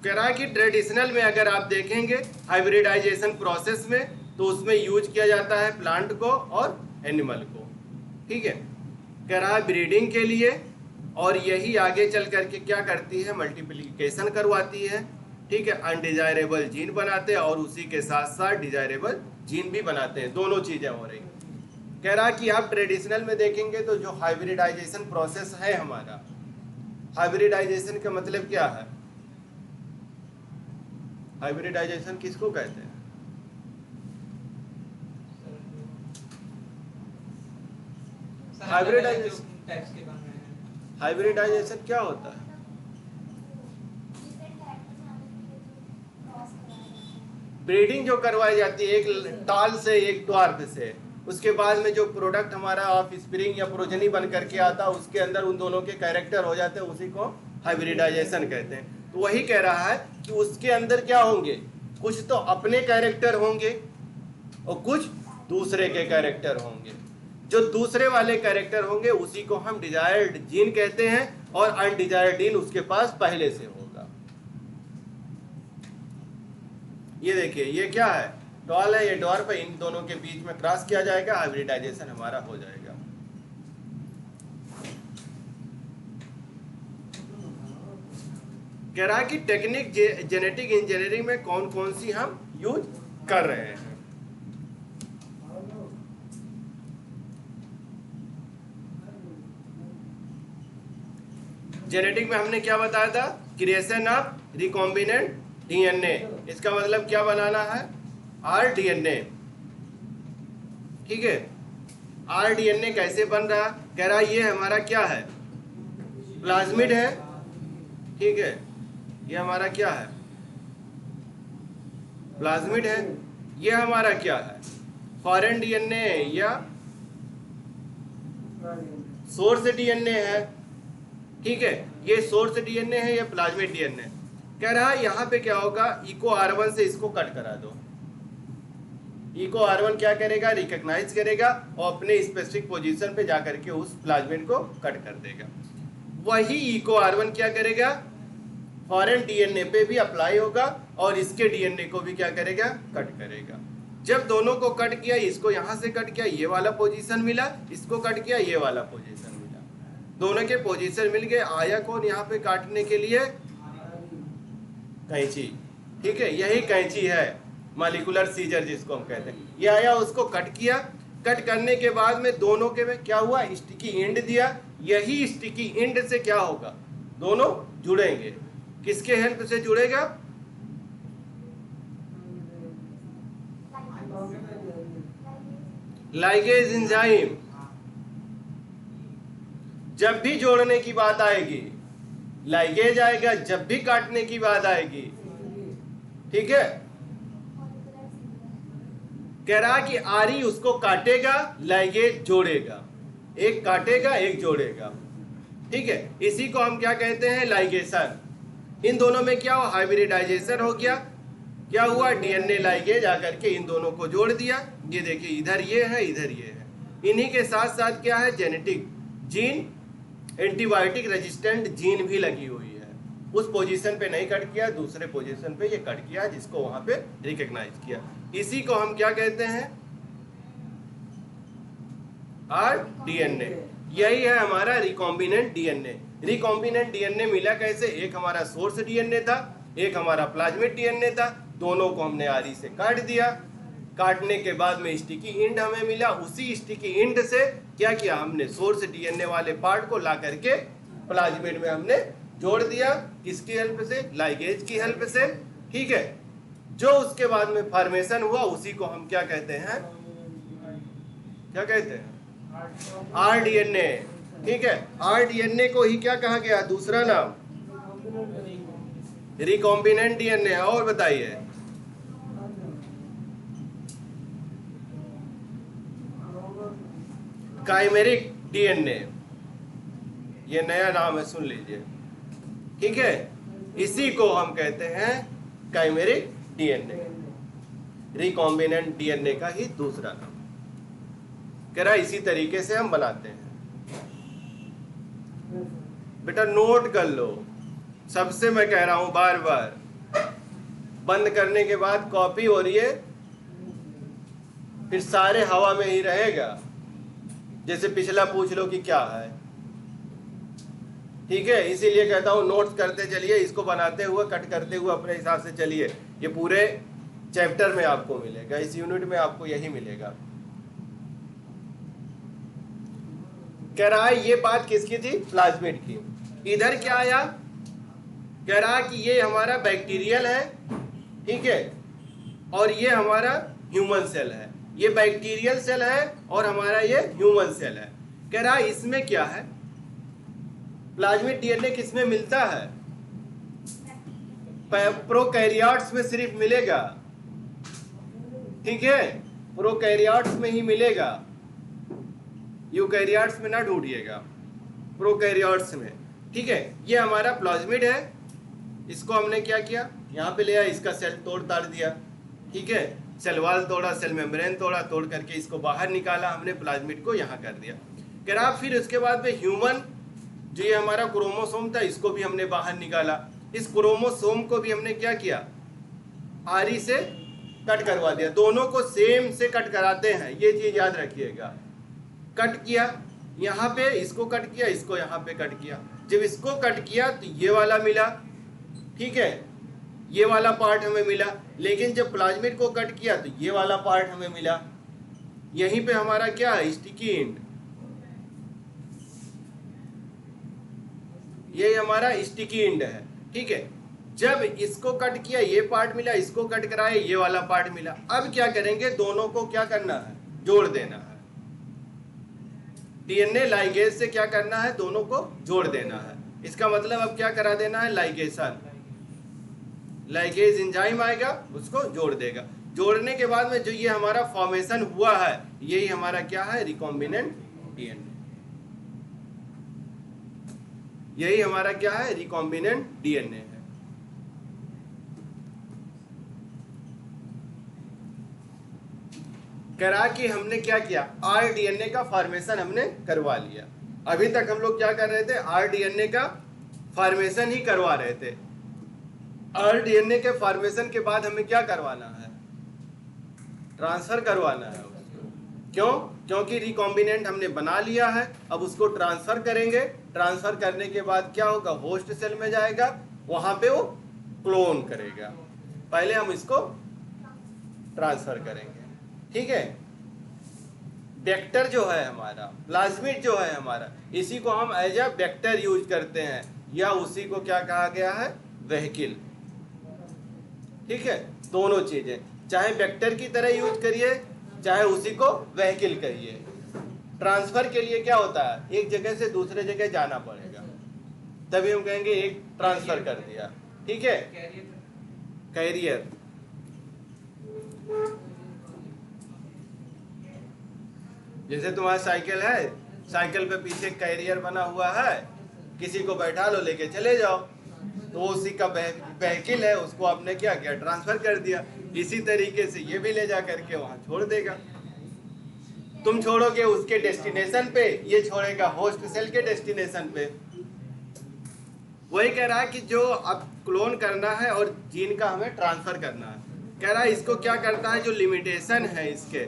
कह रहा है कि ट्रेडिशनल में अगर आप देखेंगे हाइब्रिडाइजेशन प्रोसेस में, तो उसमें यूज किया जाता है प्लांट को और एनिमल को, ठीक है, कह रहा है ब्रीडिंग के लिए, और यही आगे चल करके क्या करती है, मल्टीप्लिकेशन करवाती है, ठीक है, अनडिजायरेबल जीन बनाते हैं और उसी के साथ साथ डिजायरेबल जीन भी बनाते हैं, दोनों चीजें हो रही। कह रहा कि आप ट्रेडिशनल में देखेंगे तो जो हाइब्रिडाइजेशन प्रोसेस है हमारा, हाइब्रिडाइजेशन का मतलब क्या है, हाइब्रिडाइजेशन किसको कहते हैं, हाइब्रिडाइजेशन क्या होता है, ब्रीडिंग जो करवाई जाती है एक टाल से एक ड्वार्फ से, उसके बाद में जो प्रोडक्ट हमारा ऑफ स्प्रिंग या प्रोजनी बन करके आता है उसके अंदर उन दोनों के कैरेक्टर हो जाते हैं, उसी को हाइब्रिडाइजेशन कहते हैं। तो वही कह रहा है कि उसके अंदर क्या होंगे, कुछ तो अपने कैरेक्टर होंगे और कुछ दूसरे के कैरेक्टर होंगे। जो दूसरे वाले कैरेक्टर होंगे उसी को हम डिजायर्ड जीन कहते हैं, और अनडिजायर्ड जीन उसके पास पहले से होगा। ये देखिए ये क्या है, टॉल है, ये डॉर्फ है, इन दोनों के बीच में क्रॉस किया जाएगा, हाइब्रिडाइजेशन हमारा हो जाएगा। कह रहा है कि टेक्निक जेनेटिक इंजीनियरिंग में कौन कौन सी हम यूज कर रहे हैं। जेनेटिक में हमने क्या बताया था, क्रिएशन ऑफ रिकॉम्बिनेंट डीएनए, इसका मतलब क्या बनाना है, आरडीएनए। ठीक है, आरडीएनए कैसे बन रहा, कह रहा ये हमारा क्या है, प्लाज्मिड है। ठीक है, ये हमारा क्या है, प्लाज्मिड है। ये हमारा क्या है, फॉरेन डीएनए या सोर्स डीएनए है। ठीक है, ये सोर्स डीएनए है या प्लाज्मिड डीएनए। कह रहा है यहाँ पे क्या होगा, इको R1 से इसको कट करा दो। इको R1 क्या करेगा, रिकॉग्नाइज करेगा और अपने स्पेसिफिक पोजीशन पे जाकर के उस प्लाज्मिड को कट कर देगा। वही इको R1 क्या करेगा, फॉरेन डीएनए पे भी अप्लाई होगा और इसके डीएनए को भी क्या करेगा, कट करेगा। जब दोनों को कट किया, इसको यहां से कट किया, ये वाला पोजीशन मिला, इसको कट किया, ये वाला पोजीशन मिला, दोनों के पोजीशन मिल गए। आया कौन यहाँ पे काटने के लिए, कैंची। ठीक है, यही कैंची है, मॉलिक्यूलर सीजर जिसको हम कहते हैं। ये आया, उसको कट किया, कट करने के बाद में दोनों के में क्या हुआ, स्टिकी एंड दिया। यही स्टिकी एंड से क्या होगा, दोनों जुड़ेंगे। किसके हेल्प से जुड़ेगा, लाइगेज एंजाइम। जब भी जोड़ने की बात आएगी लाइगेज आएगा, जब भी काटने की बात आएगी। ठीक है, कह रहा कि आरी उसको काटेगा, लाइगेज जोड़ेगा, एक काटेगा एक जोड़ेगा। ठीक है, इसी को हम क्या कहते हैं, लाइगेशन। इन दोनों में क्या हुआ, हाइब्रिडाइजेशन हो गया। क्या हुआ, डीएनए लाइगेज आकर के इन दोनों को जोड़ दिया। ये देखिए, इधर ये है, इधर ये है। इन्हीं के साथ साथ क्या है, genetic gene, antibiotic resistant gene भी लगी हुई है। उस पोजीशन पे नहीं कट किया, दूसरे पोजीशन पे ये कट किया, जिसको वहां पे रिकॉग्नाइज किया। इसी को हम क्या कहते हैं, आरडीएनए। यही है हमारा रिकॉम्बिनेंट डीएनए। रिकॉम्बिनेंट डीएनए मिला कैसे, एक हमारा सोर्स डीएनए था, एक हमारा प्लाज्मिड डीएनए था। दोनों को हमने आरी से काट दिया। काटने के बाद में स्टिकी एंड हमें मिला। उसी स्टिकी एंड से क्या किया, हमने सोर्स डीएनए वाले पार्ट को ला करके प्लाज्मिड में हमने जोड़ दिया। किसकी हेल्प से, लाइगेज की हेल्प से। ठीक है, जो उसके बाद में फॉर्मेशन हुआ उसी को हम क्या कहते हैं, क्या कहते हैं, आरडीएनए। ठीक है, आरडीएनए को ही क्या कहा गया, दूसरा नाम रिकॉम्बिनेंट डीएनए। और बताइए, काइमेरिक डीएनए, ये नया नाम है, सुन लीजिए। ठीक है, इसी को हम कहते हैं काइमेरिक डीएनए, रिकॉम्बिनेंट डीएनए का ही दूसरा नाम। कह रहा इसी तरीके से हम बनाते हैं। बेटा नोट कर लो, सबसे मैं कह रहा हूं बार बार, बंद करने के बाद कॉपी हो रही है, फिर सारे हवा में ही रहेगा। जैसे पिछला पूछ लो कि क्या है। ठीक है, इसीलिए कहता हूं नोट्स करते चलिए, इसको बनाते हुए, कट करते हुए अपने हिसाब से चलिए। ये पूरे चैप्टर में आपको मिलेगा, इस यूनिट में आपको यही मिलेगा। कह रहा है ये बात किसकी थी, प्लाज्मिड की। इधर क्या आया, कह रहा कि ये हमारा बैक्टीरियल है। ठीक है, और ये हमारा ह्यूमन सेल है। ये बैक्टीरियल सेल है और हमारा ये ह्यूमन सेल है। कह रहा है इसमें क्या है, प्लाज्मिड डीएनए किसमें मिलता है, प्रोकैरियोट्स में सिर्फ मिलेगा। ठीक है, प्रोकैरियोट्स में ही मिलेगा, यूकैरियोट्स में ना ढूंढिएगा, प्रोकैरियोट्स में। ठीक है, ये हमारा प्लाज्मिड है। इसको हमने क्या किया, यहाँ पे ले आया, इसका सेल तोड़ ताड़ दिया। ठीक है, सेल वाल तोड़ा, सेल मेम्ब्रेन तोड़ा, तोड़ करके इसको बाहर निकाला हमने, प्लाज्मिड को यहाँ कर दिया। कह रहा फिर उसके बाद में ह्यूमन, जो ये हमारा क्रोमोसोम था, इसको भी हमने बाहर निकाला। इस क्रोमोसोम को भी हमने क्या किया, आरी से कट करवा दिया। दोनों को सेम से कट कराते हैं, ये चीज याद रखिएगा। कट किया यहाँ पे, इसको कट किया, इसको यहाँ पे कट किया। जब इसको कट किया तो ये वाला मिला। ठीक है, ये वाला पार्ट हमें मिला। लेकिन जब प्लाज्मिड को कट किया तो ये वाला पार्ट हमें मिला। यहीं पे हमारा क्या है, स्टिकी एंड। यही हमारा स्टिकी एंड है। ठीक है, जब इसको कट किया ये पार्ट मिला, इसको कट कराए ये वाला पार्ट मिला। अब क्या करेंगे, दोनों को क्या करना है, जोड़ देना है। डीएनए लाइगेज से क्या करना है, दोनों को जोड़ देना है। इसका मतलब अब क्या करा देना है, लाइगेशन। लाइगेज एंजाइम आएगा, उसको जोड़ देगा। जोड़ने के बाद में जो ये हमारा फॉर्मेशन हुआ है, यही हमारा क्या है, रिकॉम्बिनेंट डीएनए। यही हमारा क्या है, रिकॉम्बिनेंट डीएनए है। करा कि हमने क्या किया, आरडीएनए का फॉर्मेशन हमने करवा लिया। अभी तक हम लोग क्या कर रहे थे, आरडीएनए का फॉर्मेशन ही करवा रहे थे। आरडीएनए के फॉर्मेशन के बाद हमें क्या करवाना है, ट्रांसफर करवाना है उसको। क्यों, क्योंकि रिकॉम्बिनेंट हमने बना लिया है, अब उसको ट्रांसफर करेंगे। ट्रांसफर करने के बाद क्या होगा, होस्ट सेल में जाएगा, वहां पे वो क्लोन करेगा। पहले हम इसको ट्रांसफर करेंगे। ठीक है, वेक्टर जो है हमारा, प्लाज्मिड जो है हमारा, इसी को हम एज अ वेक्टर यूज करते हैं, या उसी को क्या कहा गया है, वेहिकल। ठीक है, दोनों चीजें, चाहे वेक्टर की तरह यूज करिए, चाहे उसी को वेहिकल कहिए। ट्रांसफर के लिए क्या होता है, एक जगह से दूसरे जगह जाना पड़ेगा, तभी हम कहेंगे एक ट्रांसफर कर दिया। ठीक है, कैरियर। जैसे तुम्हारा साइकिल है, साइकिल पे पीछे कैरियर बना हुआ है, किसी को बैठा लो, लेके चले जाओ, तो उसी का व्हीकल है, उसको आपने क्या किया, ट्रांसफर कर दिया। इसी तरीके से ये भी ले जा करके वहां छोड़ देगा। तुम छोड़ोगे उसके डेस्टिनेशन पे, ये छोड़ेगा होस्ट सेल के डेस्टिनेशन पे। वही कह रहा है कि जो अब क्लोन करना है और जीन का हमें ट्रांसफर करना है, कह रहा है इसको क्या करता है, जो लिमिटेशन है इसके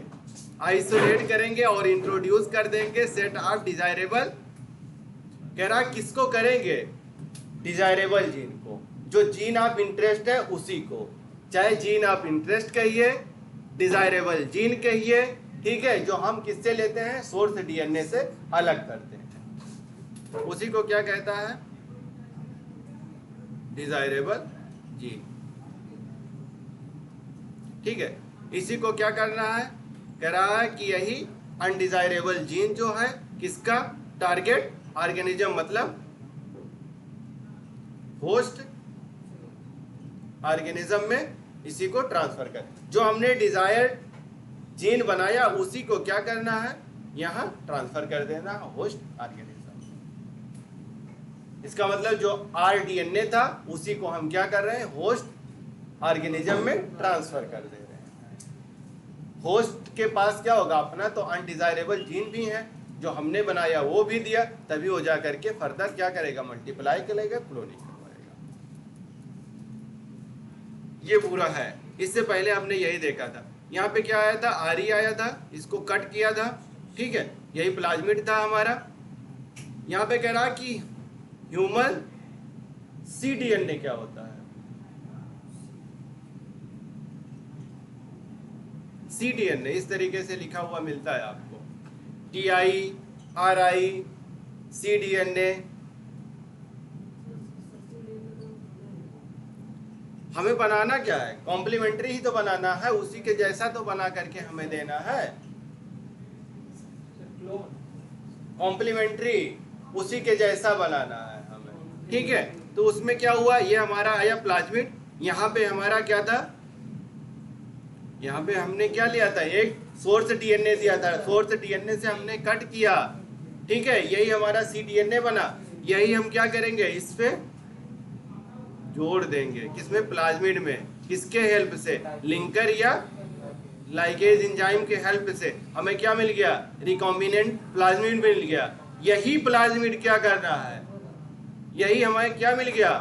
आइसोलेट करेंगे और इंट्रोड्यूस कर देंगे सेट ऑफ डिजायरेबल। कह रहा है किसको करेंगे, डिजायरेबल जीन को, जो जीन ऑफ इंटरेस्ट है उसी को, चाहे जीन ऑफ इंटरेस्ट कहिए, डिजायरेबल जीन कहिए। ठीक है, जो हम किससे लेते हैं, सोर्स डीएनए से अलग करते हैं, उसी को क्या कहता है, डिजायरेबल जीन। ठीक है, इसी को क्या करना है, कह रहा है कि यही अनडिजायरेबल जीन जो है किसका, टारगेट ऑर्गेनिज्म, मतलब होस्ट ऑर्गेनिज्म में इसी को ट्रांसफर कर, जो हमने डिजायर्ड जीन बनाया उसी को क्या करना है, यहां ट्रांसफर कर देना होस्ट ऑर्गेनिज्म। इसका मतलब जो आरडीएनए था उसी को हम क्या कर रहे हैं, होस्ट ऑर्गेनिज्म में ट्रांसफर कर दे रहे हैं। होस्ट के पास क्या होगा अपना, तो अनडिजायरेबल जीन भी है, जो हमने बनाया वो भी दिया, तभी वो जा करके फर्दर क्या करेगा, मल्टीप्लाई करेगा, क्लोनिंग करवाएगा। ये पूरा है। इससे पहले हमने यही देखा था, यहाँ पे क्या आया था, आरी आया था, इसको कट किया था। ठीक है, यही प्लाज्मिड था हमारा। यहाँ पे कह रहा कि ह्यूमन cDNA क्या होता है, cDNA इस तरीके से लिखा हुआ मिलता है आपको, TIRI cDNA। हमें बनाना क्या है, कॉम्प्लीमेंट्री ही तो बनाना है, उसी के जैसा तो बना करके हमें देना है, कॉम्प्लीमेंट्री उसी के जैसा बनाना है हमें। ठीक है, तो उसमें क्या हुआ, ये हमारा आया प्लाज्मिड। यहाँ पे हमारा क्या था, यहाँ पे हमने क्या लिया था, एक सोर्स डीएनए दिया था, सोर्स डीएनए से हमने कट किया। ठीक है, यही हमारा cDNA बना, यही हम क्या करेंगे, इस पे जोड़ देंगे, किसमें, प्लाज्मिड में। किसके हेल्प से, लिंकर या लाइगेज एंजाइम के हेल्प से हमें क्या मिल गया, रिकॉम्बिनेंट प्लाज्मिड मिल गया। यही प्लाज्मिड क्या करना है, यही हमें क्या मिल गया,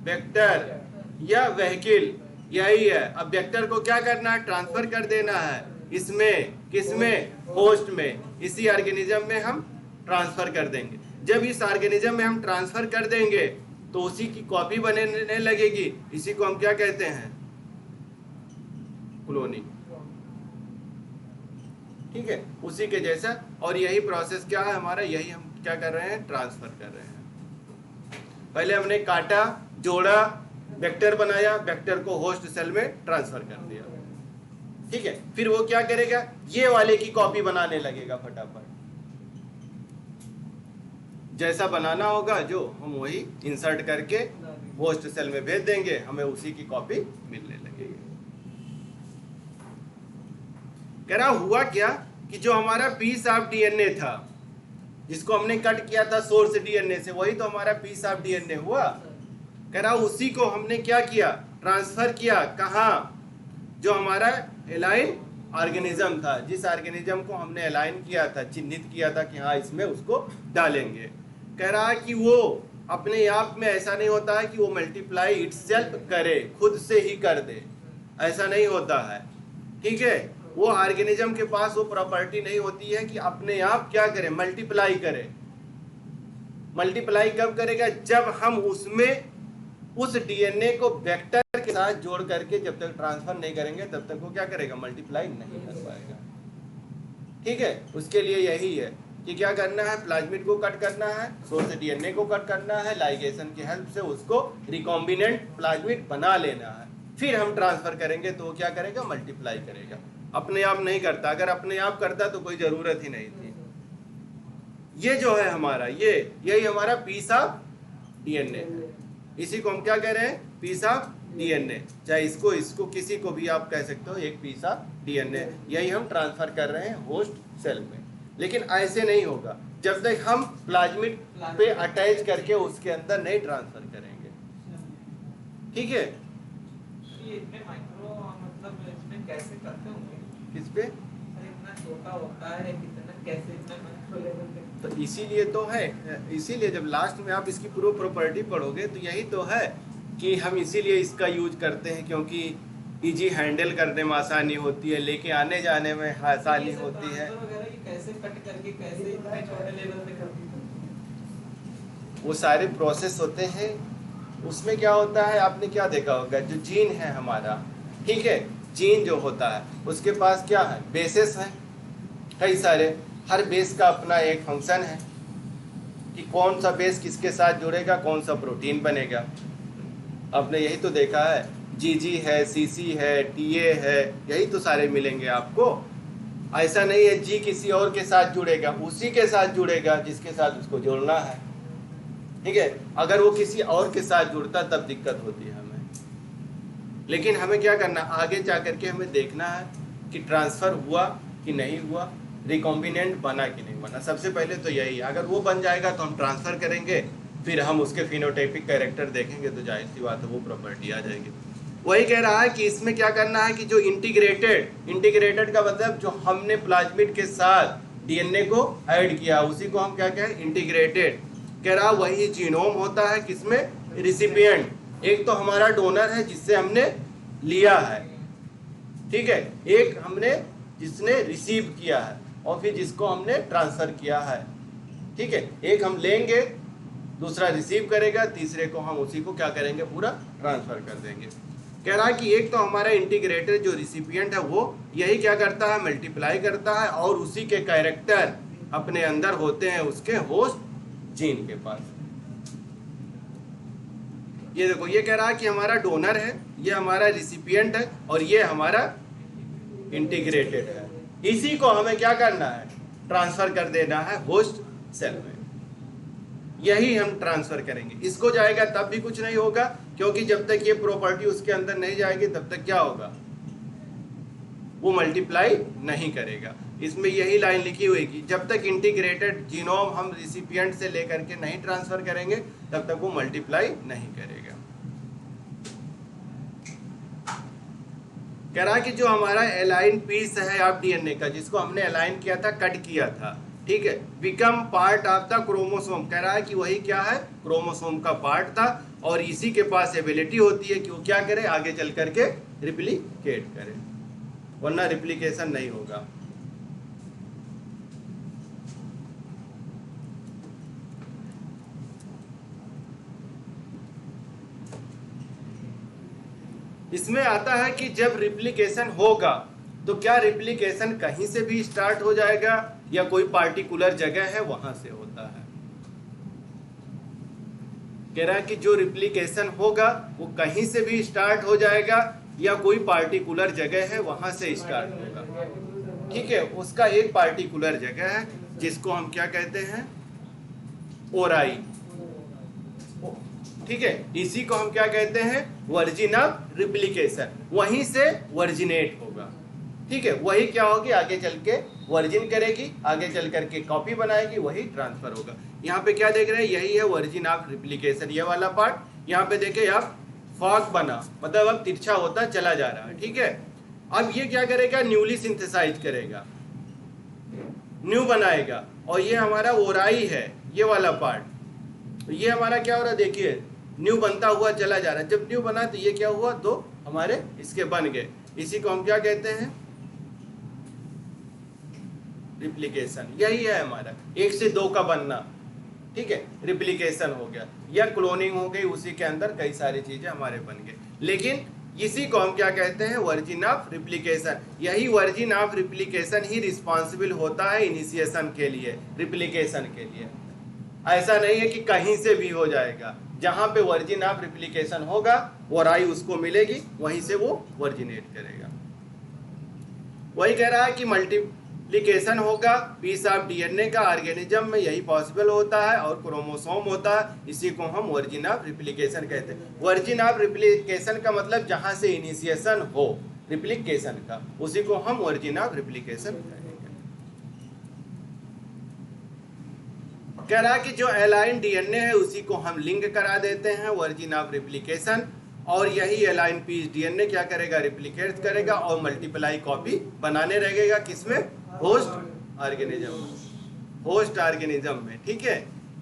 वेक्टर या वेहिकल, यही है। अब वेक्टर को क्या करना है, ट्रांसफर कर देना है, इसमें, किसमें, होस्ट में, इसी ऑर्गेनिज्म में हम ट्रांसफर कर देंगे। जब इस ऑर्गेनिज्म में हम ट्रांसफर कर देंगे तो उसी की कॉपी बनने लगेगी, इसी को हम क्या कहते हैं, क्लोनिंग। ठीक है, उसी के जैसा। और यही प्रोसेस क्या है हमारा, यही हम क्या कर रहे हैं, ट्रांसफर कर रहे हैं। पहले हमने काटा, जोड़ा, वेक्टर बनाया, वेक्टर को होस्ट सेल में ट्रांसफर कर दिया, ठीक है। फिर वो क्या करेगा, ये वाले की कॉपी बनाने लगेगा फटाफट। जैसा बनाना होगा जो हम वही इंसर्ट करके होस्ट सेल में भेज देंगे, हमें उसी की कॉपी मिलने लगेगी। कह रहा हुआ क्या कि जो हमारा पीस ऑफ डीएनए था जिसको हमने कट किया था सोर्स डीएनए से, वही तो हमारा पीस ऑफ डीएनए हुआ। कह रहा उसी को हमने क्या किया, ट्रांसफर किया। कहाँ, जो हमारा एलाइन ऑर्गेनिज्म था, जिस ऑर्गेनिज्म को हमने अलाइन किया था, चिन्हित किया था कि हाँ इसमें उसको डालेंगे। कह रहा कि वो अपने आप में ऐसा नहीं होता है कि वो मल्टीप्लाई इटसेल्फ करे, खुद से ही कर दे, ऐसा नहीं होता है, ठीक है। वो ऑर्गेनिज्म के पास वो प्रॉपर्टी नहीं होती है कि अपने आप क्या करे, मल्टीप्लाई करे। मल्टीप्लाई कब करेगा, जब हम उसमें उस डीएनए को वेक्टर के साथ जोड़ करके जब तक ट्रांसफर नहीं करेंगे तब तक वो क्या करेगा, मल्टीप्लाई नहीं कर पाएगा, ठीक है। उसके लिए यही है कि क्या करना है, प्लाज्मिड को कट करना है, सोर्स डीएनए को कट करना है, लाइगेशन की हेल्प से उसको रिकॉम्बिनेंट प्लाज्मिड बना लेना है, फिर हम ट्रांसफर करेंगे तो वो क्या करेगा, मल्टीप्लाई करेगा। अपने आप नहीं करता, अगर अपने आप करता तो कोई जरूरत ही नहीं थी। ये जो है हमारा, यही हमारा पीस ऑफ डीएनए है। इसी को हम क्या कह रहे हैं, पीस ऑफ डीएनए। चाहे इसको किसी को भी आप कह सकते हो, एक पीस ऑफ डीएनए। यही हम ट्रांसफर कर रहे हैं होस्ट सेल में। लेकिन ऐसे नहीं होगा जब तक हम प्लाज्मिड पे अटैच करके उसके अंदर नहीं ट्रांसफर करेंगे, ठीक है। ये इतने माइक्रो मतलब इसमें कैसे करते होंगे, किस पे, इतना छोटा होता है, कितना कैसे इतना माइक्रो लेवल पे। तो इसीलिए तो है, इसीलिए जब लास्ट में आप इसकी पूरी प्रॉपर्टी पढ़ोगे तो यही तो है कि हम इसीलिए इसका यूज करते हैं, क्योंकि इजी हैंडल करने में आसानी होती है, लेके आने जाने में आसानी होती है। कैसे कट करके कैसे इतने छोटे लेवल पे करते हैं, वो सारे प्रोसेस होते हैं। उसमें क्या होता है, आपने क्या देखा होगा, जो जीन है हमारा, ठीक है, जीन जो होता है उसके पास क्या है, बेसेस हैं कई सारे। हर बेस का अपना एक फंक्शन है कि कौन सा बेस किसके साथ जुड़ेगा, कौन सा प्रोटीन बनेगा। आपने यही तो देखा है, जीजी है, सीसी है, टीए है, यही तो सारे मिलेंगे आपको। ऐसा नहीं है जी किसी और के साथ जुड़ेगा, उसी के साथ जुड़ेगा जिसके साथ उसको जोड़ना है, ठीक है। अगर वो किसी और के साथ जुड़ता तब दिक्कत होती है हमें। लेकिन हमें क्या करना, आगे जा करके हमें देखना है कि ट्रांसफर हुआ कि नहीं हुआ, रिकॉम्बिनेंट बना कि नहीं बना। सबसे पहले तो यही, अगर वो बन जाएगा तो हम ट्रांसफर करेंगे, फिर हम उसके फिनोटाइपिक कैरेक्टर देखेंगे तो जाहिर सी बात है वो प्रॉपर्टी आ जाएगी। वही कह रहा है कि इसमें क्या करना है कि जो इंटीग्रेटेड का मतलब जो हमने प्लाज्मिड के साथ डीएनए को ऐड किया, उसी को हम क्या कहें, इंटीग्रेटेड। कह रहा वही जीनोम होता है, किसमें, रिसिपिएंट। एक तो हमारा डोनर है जिससे हमने लिया है, ठीक है, एक हमने जिसने रिसीव किया है, और फिर जिसको हमने ट्रांसफर किया है, ठीक है। एक हम लेंगे, दूसरा रिसीव करेगा, तीसरे को हम उसी को क्या करेंगे, पूरा ट्रांसफर कर देंगे। कह रहा है कि एक तो हमारा इंटीग्रेटेड जो रिसिपिएंट है वो यही क्या करता है, मल्टीप्लाई करता है, और उसी के कैरेक्टर अपने अंदर होते हैं उसके होस्ट जीन के पास। ये देखो, ये कह रहा है कि हमारा डोनर है, ये हमारा रिसिपिएंट है, और ये हमारा इंटीग्रेटेड है। इसी को हमें क्या करना है, ट्रांसफर कर देना है होस्ट सेल में। यही हम ट्रांसफर करेंगे। इसको जाएगा तब भी कुछ नहीं होगा, क्योंकि जब तक ये प्रॉपर्टी उसके अंदर नहीं जाएगी तब तक क्या होगा, वो मल्टीप्लाई नहीं करेगा। इसमें यही लाइन लिखी हुई कि जब तक इंटीग्रेटेड जीनोम हम रिसिपिएंट से लेकर के नहीं ट्रांसफर करेंगे तब तक वो मल्टीप्लाई नहीं करेगा। कह रहा कि जो हमारा एलाइन पीस है आप डीएनए का, जिसको हमने अलाइन किया था, कट किया था, ठीक है, become part of the chromosome. कह रहा है कि वही क्या है, क्रोमोसोम का पार्ट था, और इसी के पास एबिलिटी होती है कि वो क्या करे, आगे चल करके रिप्लिकेट करे, वरना रिप्लिकेशन नहीं होगा। इसमें आता है कि जब रिप्लिकेशन होगा तो क्या रिप्लिकेशन कहीं से भी स्टार्ट हो जाएगा या कोई पार्टिकुलर जगह है वहां से होता है। कह रहा है कि जो रिप्लिकेशन होगा वो कहीं से भी स्टार्ट हो जाएगा या कोई पार्टिकुलर जगह है वहां से स्टार्ट होगा। ठीक है, उसका एक पार्टिकुलर जगह है जिसको हम क्या कहते हैं, ओराई। ठीक है, इसी को हम क्या कहते हैं, वर्जिन ऑफ रिप्लिकेशन। वहीं से वर्जिनेट होगा। ठीक है, वही क्या होगी, आगे चल के वर्जिन करेगी, आगे चल करके कॉपी बनाएगी, वही ट्रांसफर होगा। यहाँ पे क्या देख रहे हैं, यही है वर्जिन ऑफ रिप्लिकेशन, ये वाला पार्ट। यहाँ पे देखे आप फॉग बना, मतलब अब तिरछा होता चला जा रहा है। ठीक है, अब ये क्या करेगा, न्यूली सिंथेसाइज करेगा, न्यू बनाएगा, और ये हमारा ओराई है, ये वाला पार्ट। तो ये हमारा क्या हो रहा है, देखिए न्यू बनता हुआ चला जा रहा है। जब न्यू बना तो ये क्या हुआ, दो हमारे इसके बन गए। इसी को हम क्या कहते हैं, रिप्लिकेशन। यही है हमारा एक से दो का बनना। ठीक है, रिप्लिकेशन हो गया या क्लोनिंग हो गई, उसी के अंदर कई सारी चीजें हमारे बन गए। लेकिन इसी को हम क्या कहते हैं, वर्जिन ऑफ रिप्लिकेशन। यही virgin of replication he responsible होता है इनिशिएशन के लिए, रिप्लिकेशन के लिए। ऐसा नहीं है कि कहीं से भी हो जाएगा, जहां पे वर्जिन ऑफ रिप्लिकेशन होगा ओराई उसको मिलेगी, वहीं से वो वर्जिनेट करेगा। वही कह रहा है कि मल्टीप्लिकेशन होगा पीस ऑफ डीएनए का ऑर्गेनिज्म में, यही पॉसिबल होता है, और क्रोमोसोम होता है, इसी को हम वर्जिन ऑफ रिप्लिकेशन कहते हैं। वर्जिन ऑफ रिप्लिकेशन का मतलब जहां से इनिशिएशन हो रिप्लिकेशन का, उसी को हम वर्जिन ऑफ रिप्लिकेशन कहेंगे। कह रहा कि जो एलाइन डीएनए है उसी को हम लिंक करा देते हैं, वर्जिन ऑफ रिप्लिकेशन, और यही एलाइन पीस डीएनए क्या करेगा, रिप्लिकेट करेगा और मल्टीप्लाई कॉपी बनाने रहेगा, किसमें, होस्ट ऑर्गेनिज्म में, होस्ट ऑर्गेनिज्म में। ठीक है,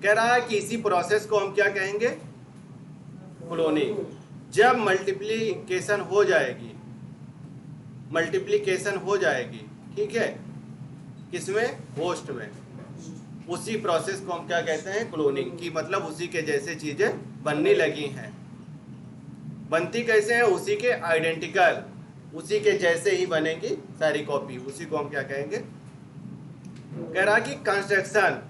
कह रहा है कि इसी प्रोसेस को हम क्या कहेंगे, क्लोनिंग। जब मल्टीप्लिकेशन हो जाएगी, मल्टीप्लिकेशन हो जाएगी, ठीक है, किसमें, होस्ट में, उसी प्रोसेस को हम क्या कहते हैं, क्लोनिंग की। मतलब उसी के जैसे चीजें बनने लगी हैं। बनती कैसे हैं, उसी के आइडेंटिकल, उसी के जैसे ही बनेगी सारी कॉपी, उसी को हम क्या कहेंगे। कह रहा कि construction,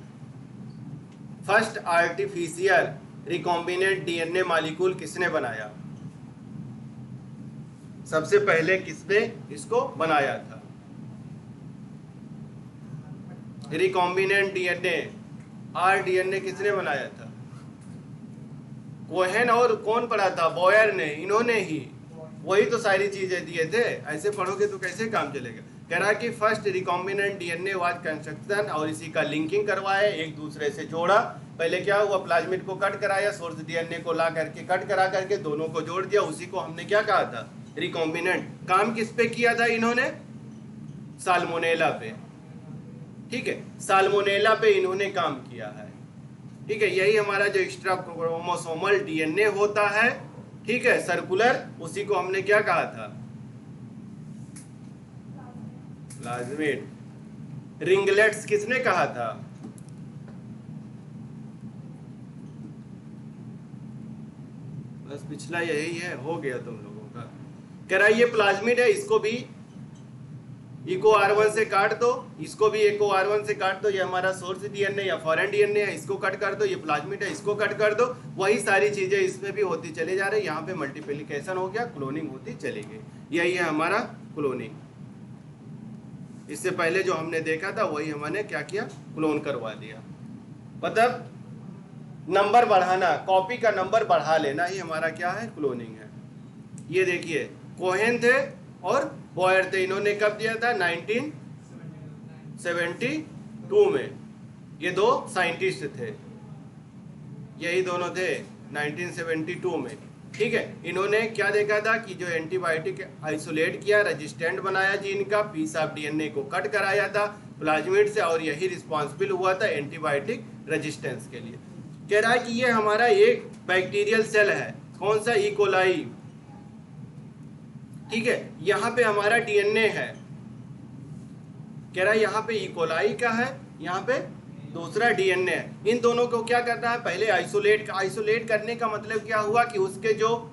first artificial recombinant DNA molecule किसने बनाया, सबसे पहले किसने इसको बनाया था, रिकॉम्बिनेंट डीएनए, आरडीएनए किसने बनाया था, कोहेन और कौन पढ़ा था, बॉयर ने, इन्होंने ही, वही तो सारी चीजें दिए थे। ऐसे पढ़ोगे तो कैसे काम चलेगा। कह रहा कि first recombinant DNA was construction, और इसी का लिंकिंग करवाया, एक दूसरे से जोड़ा। पहले क्या हुआ, प्लाज्मिड को कट कराया, सोर्स डीएनए को ला करके कट करा करके दोनों को जोड़ दिया, उसी को हमने क्या कहा था, रिकॉम्बिनेंट। काम किस पे किया था इन्होंने, साल्मोनेला पे। ठीक है, साल्मोनेला पे इन्होंने काम किया है। ठीक है, यही हमारा जो एक्स्ट्रा क्रोमोसोमल डीएनए होता है, ठीक है, सर्कुलर, उसी को हमने क्या कहा था, प्लाज्मिड। रिंगलेट्स किसने कहा था, बस पिछला यही है, हो गया तुम लोगों का। कह रहा ये प्लाज्मिड है, इसको भी इको R1 से काट दो, इसको भी इको R1 से काट दो, ये हमारा सोर्स डीएनए या फॉरेन डीएनए है, इसको कट कर दो, ये प्लाज्मिड है, इसको कट कर दो। वही सारी चीजें इसमें भी होती चली जा रही है। यहाँ पे मल्टीप्लिकेशन हो गया, क्लोनिंग होती चली गई। यही है हमारा क्लोनिंग। इससे पहले जो हमने देखा था वही हमने क्या किया, क्लोन करवा दिया। मतलब नंबर बढ़ाना, कॉपी का नंबर बढ़ा लेना ही हमारा क्या है, क्लोनिंग है। ये देखिए, कोहेन थे और बॉयर थे, इन्होंने कब दिया था, 1972 में। ये दो साइंटिस्ट थे, यही दोनों थे 1972 में। ठीक है, इन्होंने क्या देखा था कि जो एंटीबायोटिक आइसोलेट किया, रेजिस्टेंट बनाया जीन का, पीस ऑफ डीएनए को कट कराया था प्लाज्मिड से, और यही रिस्पॉन्सिबल हुआ था एंटीबायोटिक रेजिस्टेंस के लिए। कह रहा है कि ये हमारा एक बैक्टीरियल सेल है, कौन सा, ई कोलाई। ठीक है, यहाँ पे हमारा डीएनए है, कह रहा है यहाँ पे ई कोलाई का है, यहाँ पे दूसरा डीएनए है। इन दोनों को क्या करना है, पहले आइसोलेट करने का मतलब क्या हुआ कि उसके जो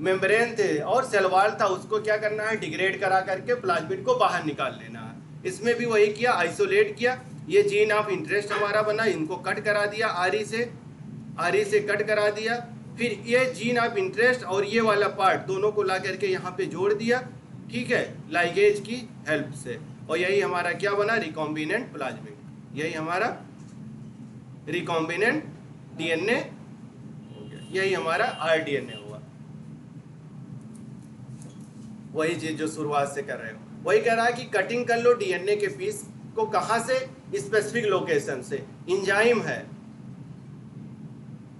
मेम्ब्रेन थे और सेल वॉल था उसको क्या करना है, डिग्रेड करा करके प्लाज्मिड को बाहर निकाल लेना है। इसमें भी वही किया, आइसोलेट किया। ये जीन ऑफ इंटरेस्ट हमारा बना, इनको कट करा दिया आरी से, आरई से कट करा दिया, फिर ये जीन ऑफ इंटरेस्ट और ये वाला पार्ट दोनों को ला करके यहाँ पे जोड़ दिया, ठीक है, लाइगेज की हेल्प से, और यही हमारा क्या बना, रिकॉम्बिनेंट प्लाज्मिड, यही हमारा रिकॉम्बिनेंट डीएनए हो गया, यही हमारा आरडीएनए हुआ। वही चीज जो शुरुआत से कर रहे हो, वही कह रहा है कि कटिंग कर लो डीएनए के पीस को, कहां से, स्पेसिफिक लोकेशन से। इंजाइम है,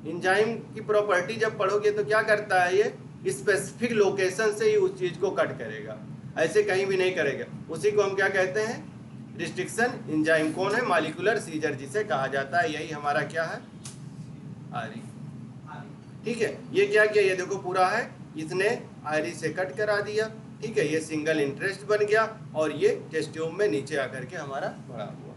इंजाइम की प्रॉपर्टी जब पढ़ोगे तो क्या करता है, ये स्पेसिफिक लोकेशन से ही उस चीज को कट करेगा, ऐसे कहीं भी नहीं करेगा। उसी को हम क्या कहते हैं, रिस्ट्रिक्शन इंजाइम। कौन है, मॉलिक्यूलर सीजर जिसे कहा जाता है, यही हमारा क्या है, आरई, ठीक है। ये क्या किया, ये देखो पूरा है, इसने आरई से कट करा दिया, ठीक है, ये सिंगल इंटरेस्ट बन गया और ये टेस्ट ट्यूब में नीचे आकर के हमारा बड़ा हुआ।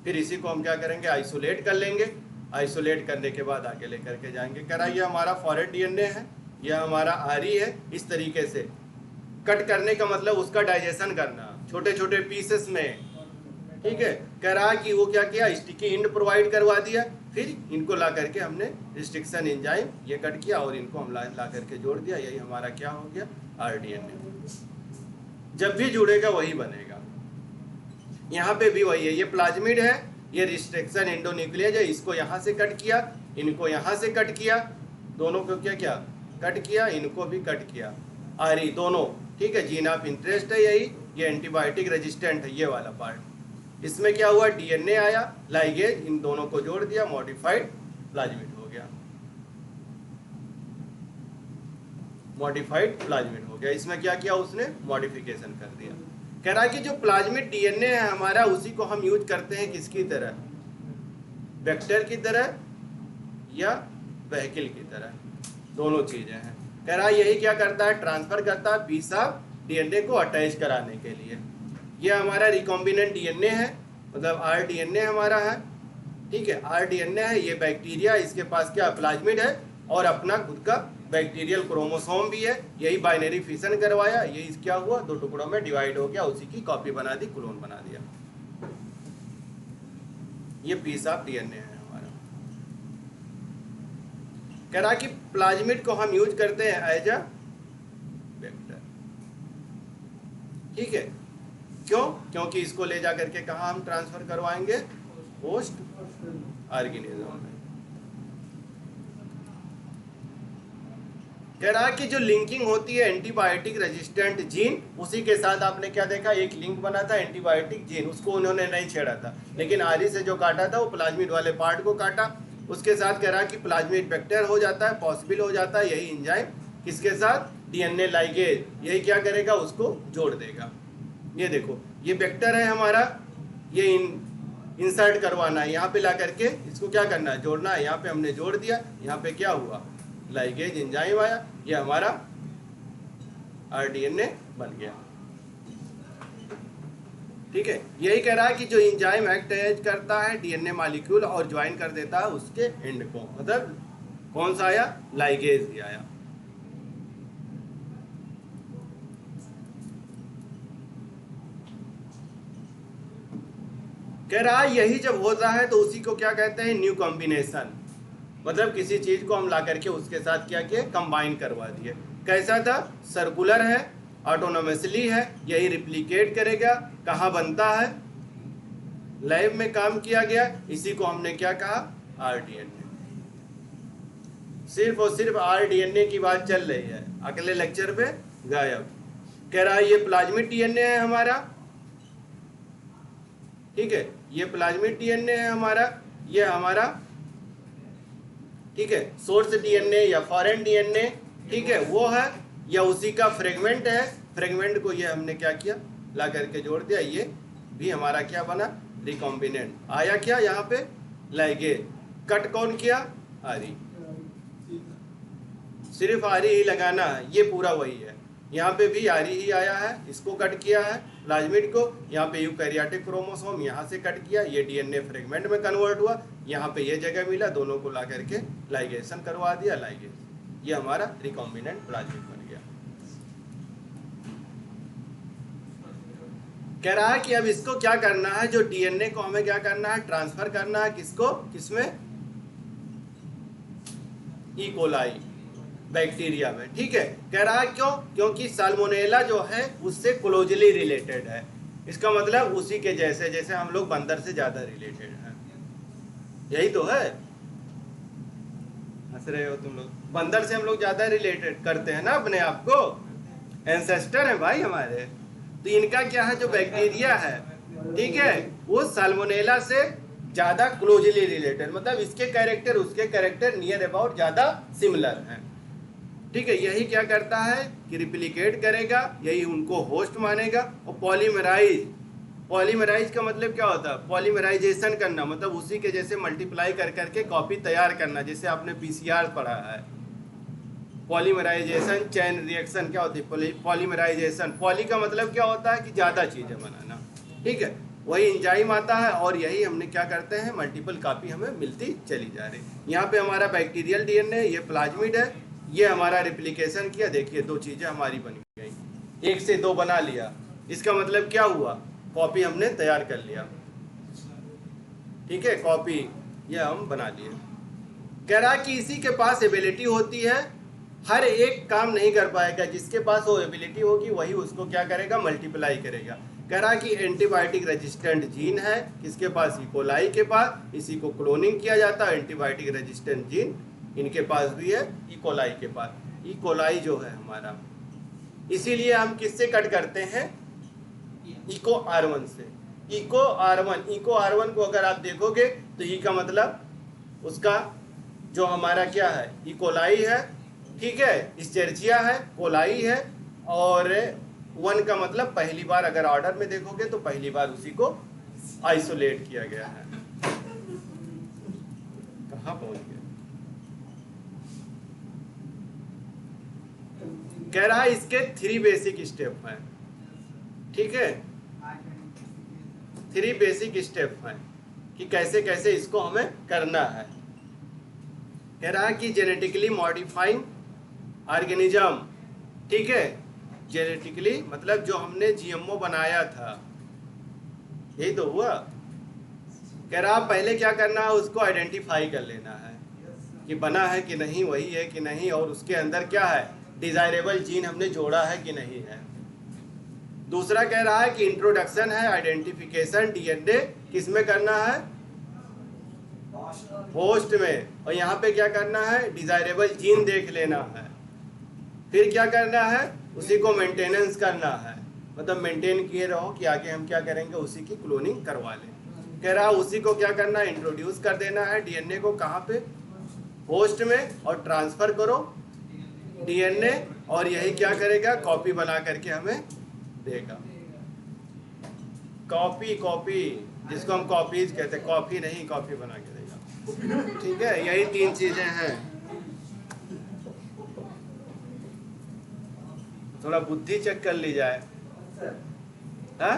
फिर इसी को हम क्या करेंगे, आइसोलेट कर लेंगे, आइसोलेट करने के बाद आगे लेकर के जाएंगे। करा ये हमारा फॉरेन डीएनए है, यह हमारा आरई है। इस तरीके से कट करने का मतलब उसका डाइजेशन करना छोटे छोटे पीसेस में, ठीक है। कह रहा कि वो क्या किया, स्टिकी एंड प्रोवाइड करवा दिया, फिर इनको ला करके हमने रिस्ट्रिक्शन एंजाइम ये कट किया और इनको हम ला करके जोड़ दिया, यही हमारा क्या हो गया, आरडीएनए। जब भी जुड़ेगा वही बनेगा। यहाँ पे भी वही है, ये प्लाज्मिड है, ये रिस्ट्रिक्शन एंडोन्यूक्लियस है, इसको यहाँ से कट किया, इनको यहाँ से कट किया, दोनों को क्या क्या कट किया, इनको भी कट किया, आरई दोनों, ठीक है। जीन ऑफ इंटरेस्ट है यही, ये एंटीबायोटिक रेजिस्टेंट है ये वाला पार्ट। इसमें क्या हुआ, डीएनए आया, लाइगेज, इन दोनों को जोड़ दिया, मॉडिफाइड प्लाज्मिड हो गया, मॉडिफाइड प्लाज्मिड हो गया। इसमें क्या किया उसने, मॉडिफिकेशन कर दिया। कह रहा है कि जो प्लाज्मिड डीएनए है हमारा, उसी को हम यूज करते हैं किसकी तरह, वेक्टर की तरह या व्हीकल की तरह, दोनों चीजें हैं। कह रहा है यही क्या करता है, ट्रांसफर करता है पीस ऑफ डीएनए को अटैच कराने के लिए। ये हमारा रिकॉम्बिनेंट डीएनए है, मतलब आरडीएनए हमारा है, ठीक है, आरडीएनए है। ये बैक्टीरिया, इसके पास क्या प्लाज्मिड है और अपना खुद का बैक्टीरियल क्रोमोसोम भी है, यही बाइनरी फिशन करवाया, यही क्या हुआ, दो टुकड़ों में डिवाइड हो गया, उसी की कॉपी बना दी, क्लोन बना दिया। ये पीस ऑफ डीएनए है हमारा। कह रहा कि प्लाज्मिड को हम यूज करते हैं एज अ वेक्टर, ठीक है। क्यों, क्योंकि इसको ले जा करके कहाँ हम ट्रांसफर करवाएंगे, होस्ट ऑर्गेनिज्म में। कह रहा कि जो लिंकिंग होती है एंटीबायोटिक रेजिस्टेंट जीन, उसी के साथ आपने क्या देखा, एक लिंक बना था एंटीबायोटिक जीन, उसको उन्होंने नहीं छेड़ा था, लेकिन आरई से जो काटा था वो प्लाज्मिड वाले पार्ट को काटा। उसके साथ कह रहा कि प्लाज्मिड वेक्टर हो जाता है, पॉसिबल हो जाता है, यही एंजाइम किसके साथ, डीएनए लाइगेज, यही क्या करेगा, उसको जोड़ देगा। ये देखो, ये वेक्टर है हमारा, ये इंसर्ट करवाना है, यहाँ पे ला करके इसको क्या करना है, जोड़ना है। यहाँ पे हमने जोड़ दिया, यहाँ पे क्या हुआ, लाइगेज एंजाइम आया, ये हमारा आरडीएनए बन गया, ठीक है। यही कह रहा है कि जो एंजाइम एक्ट करता है डीएनए मॉलिक्यूल और ज्वाइन कर देता है उसके एंड को, मतलब कौन सा आया, लाइगेज ही आया। कह रहा है यही जब होता है तो उसी को क्या कहते हैं, न्यू कॉम्बिनेशन, मतलब किसी चीज को हम ला करके उसके साथ क्या किए, कंबाइन करवा दिए। कैसा था, सर्कुलर है, ऑटोनोमसली है, यही रिप्लिकेट करेगा, कहाँ बनता है, लैब में काम किया गया, इसी को हमने क्या कहा, आरडीएनए। सिर्फ और सिर्फ आरडीएनए की बात चल रही है, अगले लेक्चर पे गायब। कह रहा है ये प्लाज्मिड डीएनए है हमारा, ठीक है, ये प्लाज्मिड डीएनए है हमारा, ये हमारा, ठीक है, सोर्स डीएनए या फॉरेन डीएनए, ठीक है, वो है, या उसी का फ्रेगमेंट है। फ्रेगमेंट को ये हमने क्या किया, ला करके जोड़ दिया, ये भी हमारा क्या बना, रिकॉम्बिनेंट आया। क्या यहाँ पे, लाइगेज, कट कौन किया, आरई, सिर्फ आरई ही लगाना है, ये पूरा वही है। यहाँ पे भी आरई ही आया है, इसको कट किया है प्लाज्मिड को, यहाँ पे यूकैरियोटिक क्रोमोसोम यहाँ से कट किया, ये डीएनए फ्रेगमेंट में कन्वर्ट हुआ, यहाँ पे ये जगह मिला, दोनों को ला करके लाइगेशन करवा दिया, लाइगेज, ये हमारा रिकॉम्बिनेंट प्लाज्मिड बन गया। कह रहा है कि अब इसको क्या करना है, जो डीएनए को हमें क्या करना है, ट्रांसफर करना है, किसको, किसमें, ई कोलाई बैक्टीरिया में, ठीक है। कह रहा है क्यों? क्योंकि साल्मोनेला जो है उससे क्लोजली रिलेटेड है। इसका मतलब उसी के जैसे, जैसे हम लोग बंदर से ज्यादा रिलेटेड हैं, यही तो है। हंस रहे हो तुम लोग? बंदर से हम लोग ज्यादा रिलेटेड करते हैं ना अपने आप को, एंसेस्टर है भाई हमारे। तो इनका क्या है, जो बैक्टीरिया है, ठीक है, वो साल्मोनेला से ज्यादा क्लोजली रिलेटेड, मतलब इसके कैरेक्टर उसके कैरेक्टर नियर अबाउट ज्यादा सिमिलर हैं, ठीक है। यही क्या करता है कि रिप्लिकेट करेगा, यही उनको होस्ट मानेगा। और पॉलीमराइज, पॉलीमराइज का मतलब क्या होता है? पॉलीमराइजेशन करना, मतलब उसी के जैसे मल्टीप्लाई कर करके कॉपी तैयार करना, जैसे आपने पीसीआर पढ़ा है। पॉलीमराइजेशन चेन रिएक्शन क्या होती है? पॉलीमराइजेशन, पॉली का मतलब क्या होता है कि ज़्यादा चीज़ें बनाना, ठीक है। वही एंजाइम आता है और यही हमने क्या करते हैं, मल्टीपल कॉपी हमें मिलती चली जा रही। यहाँ पे हमारा बैक्टीरियल डीएनए, ये प्लाज्मिड है, ये हमारा रिप्लिकेशन किया, देखिए दो चीज़ें हमारी बन गई, एक से दो बना लिया। इसका मतलब क्या हुआ? कॉपी हमने तैयार कर लिया, ठीक है, कॉपी ये हम बना लिए। कह रहा कि इसी के पास एबिलिटी होती है, हर एक काम नहीं कर पाएगा, जिसके पास वो एबिलिटी होगी वही उसको क्या करेगा, मल्टीप्लाई करेगा। कह रहा कि एंटीबायोटिक रेजिस्टेंट जीन है किसके पास? ई कोलाई के पास। इसी को क्लोनिंग किया जाता है, एंटीबायोटिक रेजिस्टेंट जीन इनके पास भी है, ई कोलाई के पास। ई कोलाई जो है हमारा, इसीलिए हम किससे कट करते हैं? इको R1 से। इको R1 को अगर आप देखोगे तो ई का मतलब उसका जो हमारा क्या है, ई कोलाई है, ठीक है, इस्चेरिचिया है, कोलाई है, और 1 का मतलब पहली बार अगर ऑर्डर में देखोगे तो पहली बार उसी को आइसोलेट किया गया है। कहाँ पहुंच गया? कह रहा है इसके 3 बेसिक स्टेप हैं, ठीक है, 3 बेसिक स्टेप हैं कि कैसे कैसे इसको हमें करना है। कह रहा है कि जेनेटिकली मॉडिफाइंग ऑर्गेनिज्म, ठीक है, जेनेटिकली मतलब जो हमने जीएमओ बनाया था, यही तो हुआ। कह रहा पहले क्या करना है, उसको आइडेंटिफाई कर लेना है कि बना है कि नहीं, वही है कि नहीं, और उसके अंदर क्या है, डिजायरेबल जीन हमने जोड़ा है कि नहीं है। दूसरा कह रहा है कि इंट्रोडक्शन है, आइडेंटिफिकेशन डीएनए किसमें करना है, होस्ट में, और यहाँ पे क्या करना है, डिजायरेबल जीन देख लेना है। फिर क्या करना है, उसी को मेंटेनेंस करना है, मतलब मेंटेन किए रहो कि आगे हम क्या करेंगे, उसी की क्लोनिंग करवा लें। कह रहा उसी को क्या करना है, इंट्रोड्यूस कर देना है डीएनए को, कहाँ पे, होस्ट में, और ट्रांसफर करो डीएनए, और यही क्या करेगा, कॉपी बना करके हमें देगा। कॉपी जिसको हम कॉपीज कहते हैं, कॉपी नहीं, कॉपी बना के देगा, ठीक है। यही 3 चीजें हैं। थोड़ा बुद्धि चेक कर ली जाए, हाँ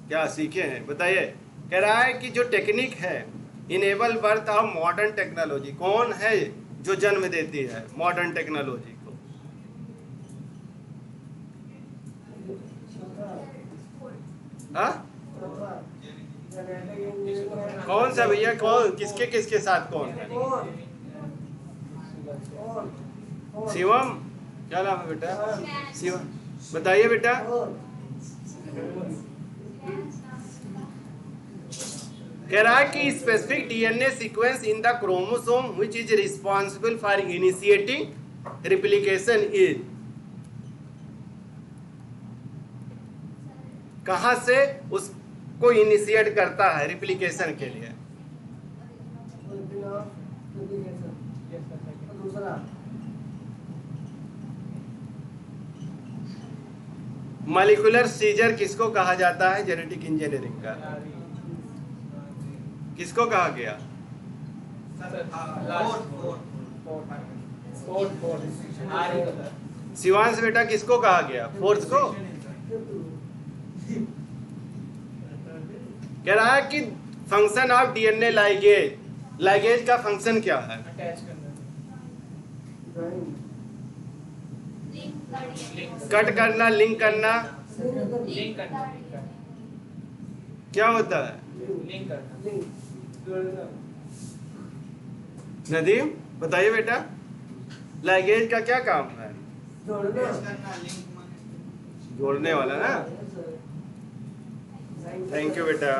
क्या सीखे हैं बताइए। कह रहा है कि जो टेक्निक है, enable birth of modern technology, कौन है जो जन्म देती है मॉडर्न टेक्नोलॉजी को? हाँ कौन सा भैया, कौन, किसके किसके साथ कौन है? शिवम, क्या नाम है बेटा? शिवम, बताइए बेटा। कह रहा है कि specific DNA sequence in the chromosome which is responsible for initiating replication is, कहां से उसको इनिशिएट करता है रिप्लिकेशन के लिए? मॉलिक्यूलर सीजर किसको कहा जाता है जेनेटिक इंजीनियरिंग का? किसको कहा गया? शिवांश बेटा किसको कहा गया, फोर्थ को? कह रहा है कि function of DNA ligase, ligase का फंक्शन क्या है? कट करना, लिंक करना, क्या होता है? नदीम बताइए बेटा, लैंग्वेज का क्या काम है? जोड़ने वाला ना। थैंक यू बेटा।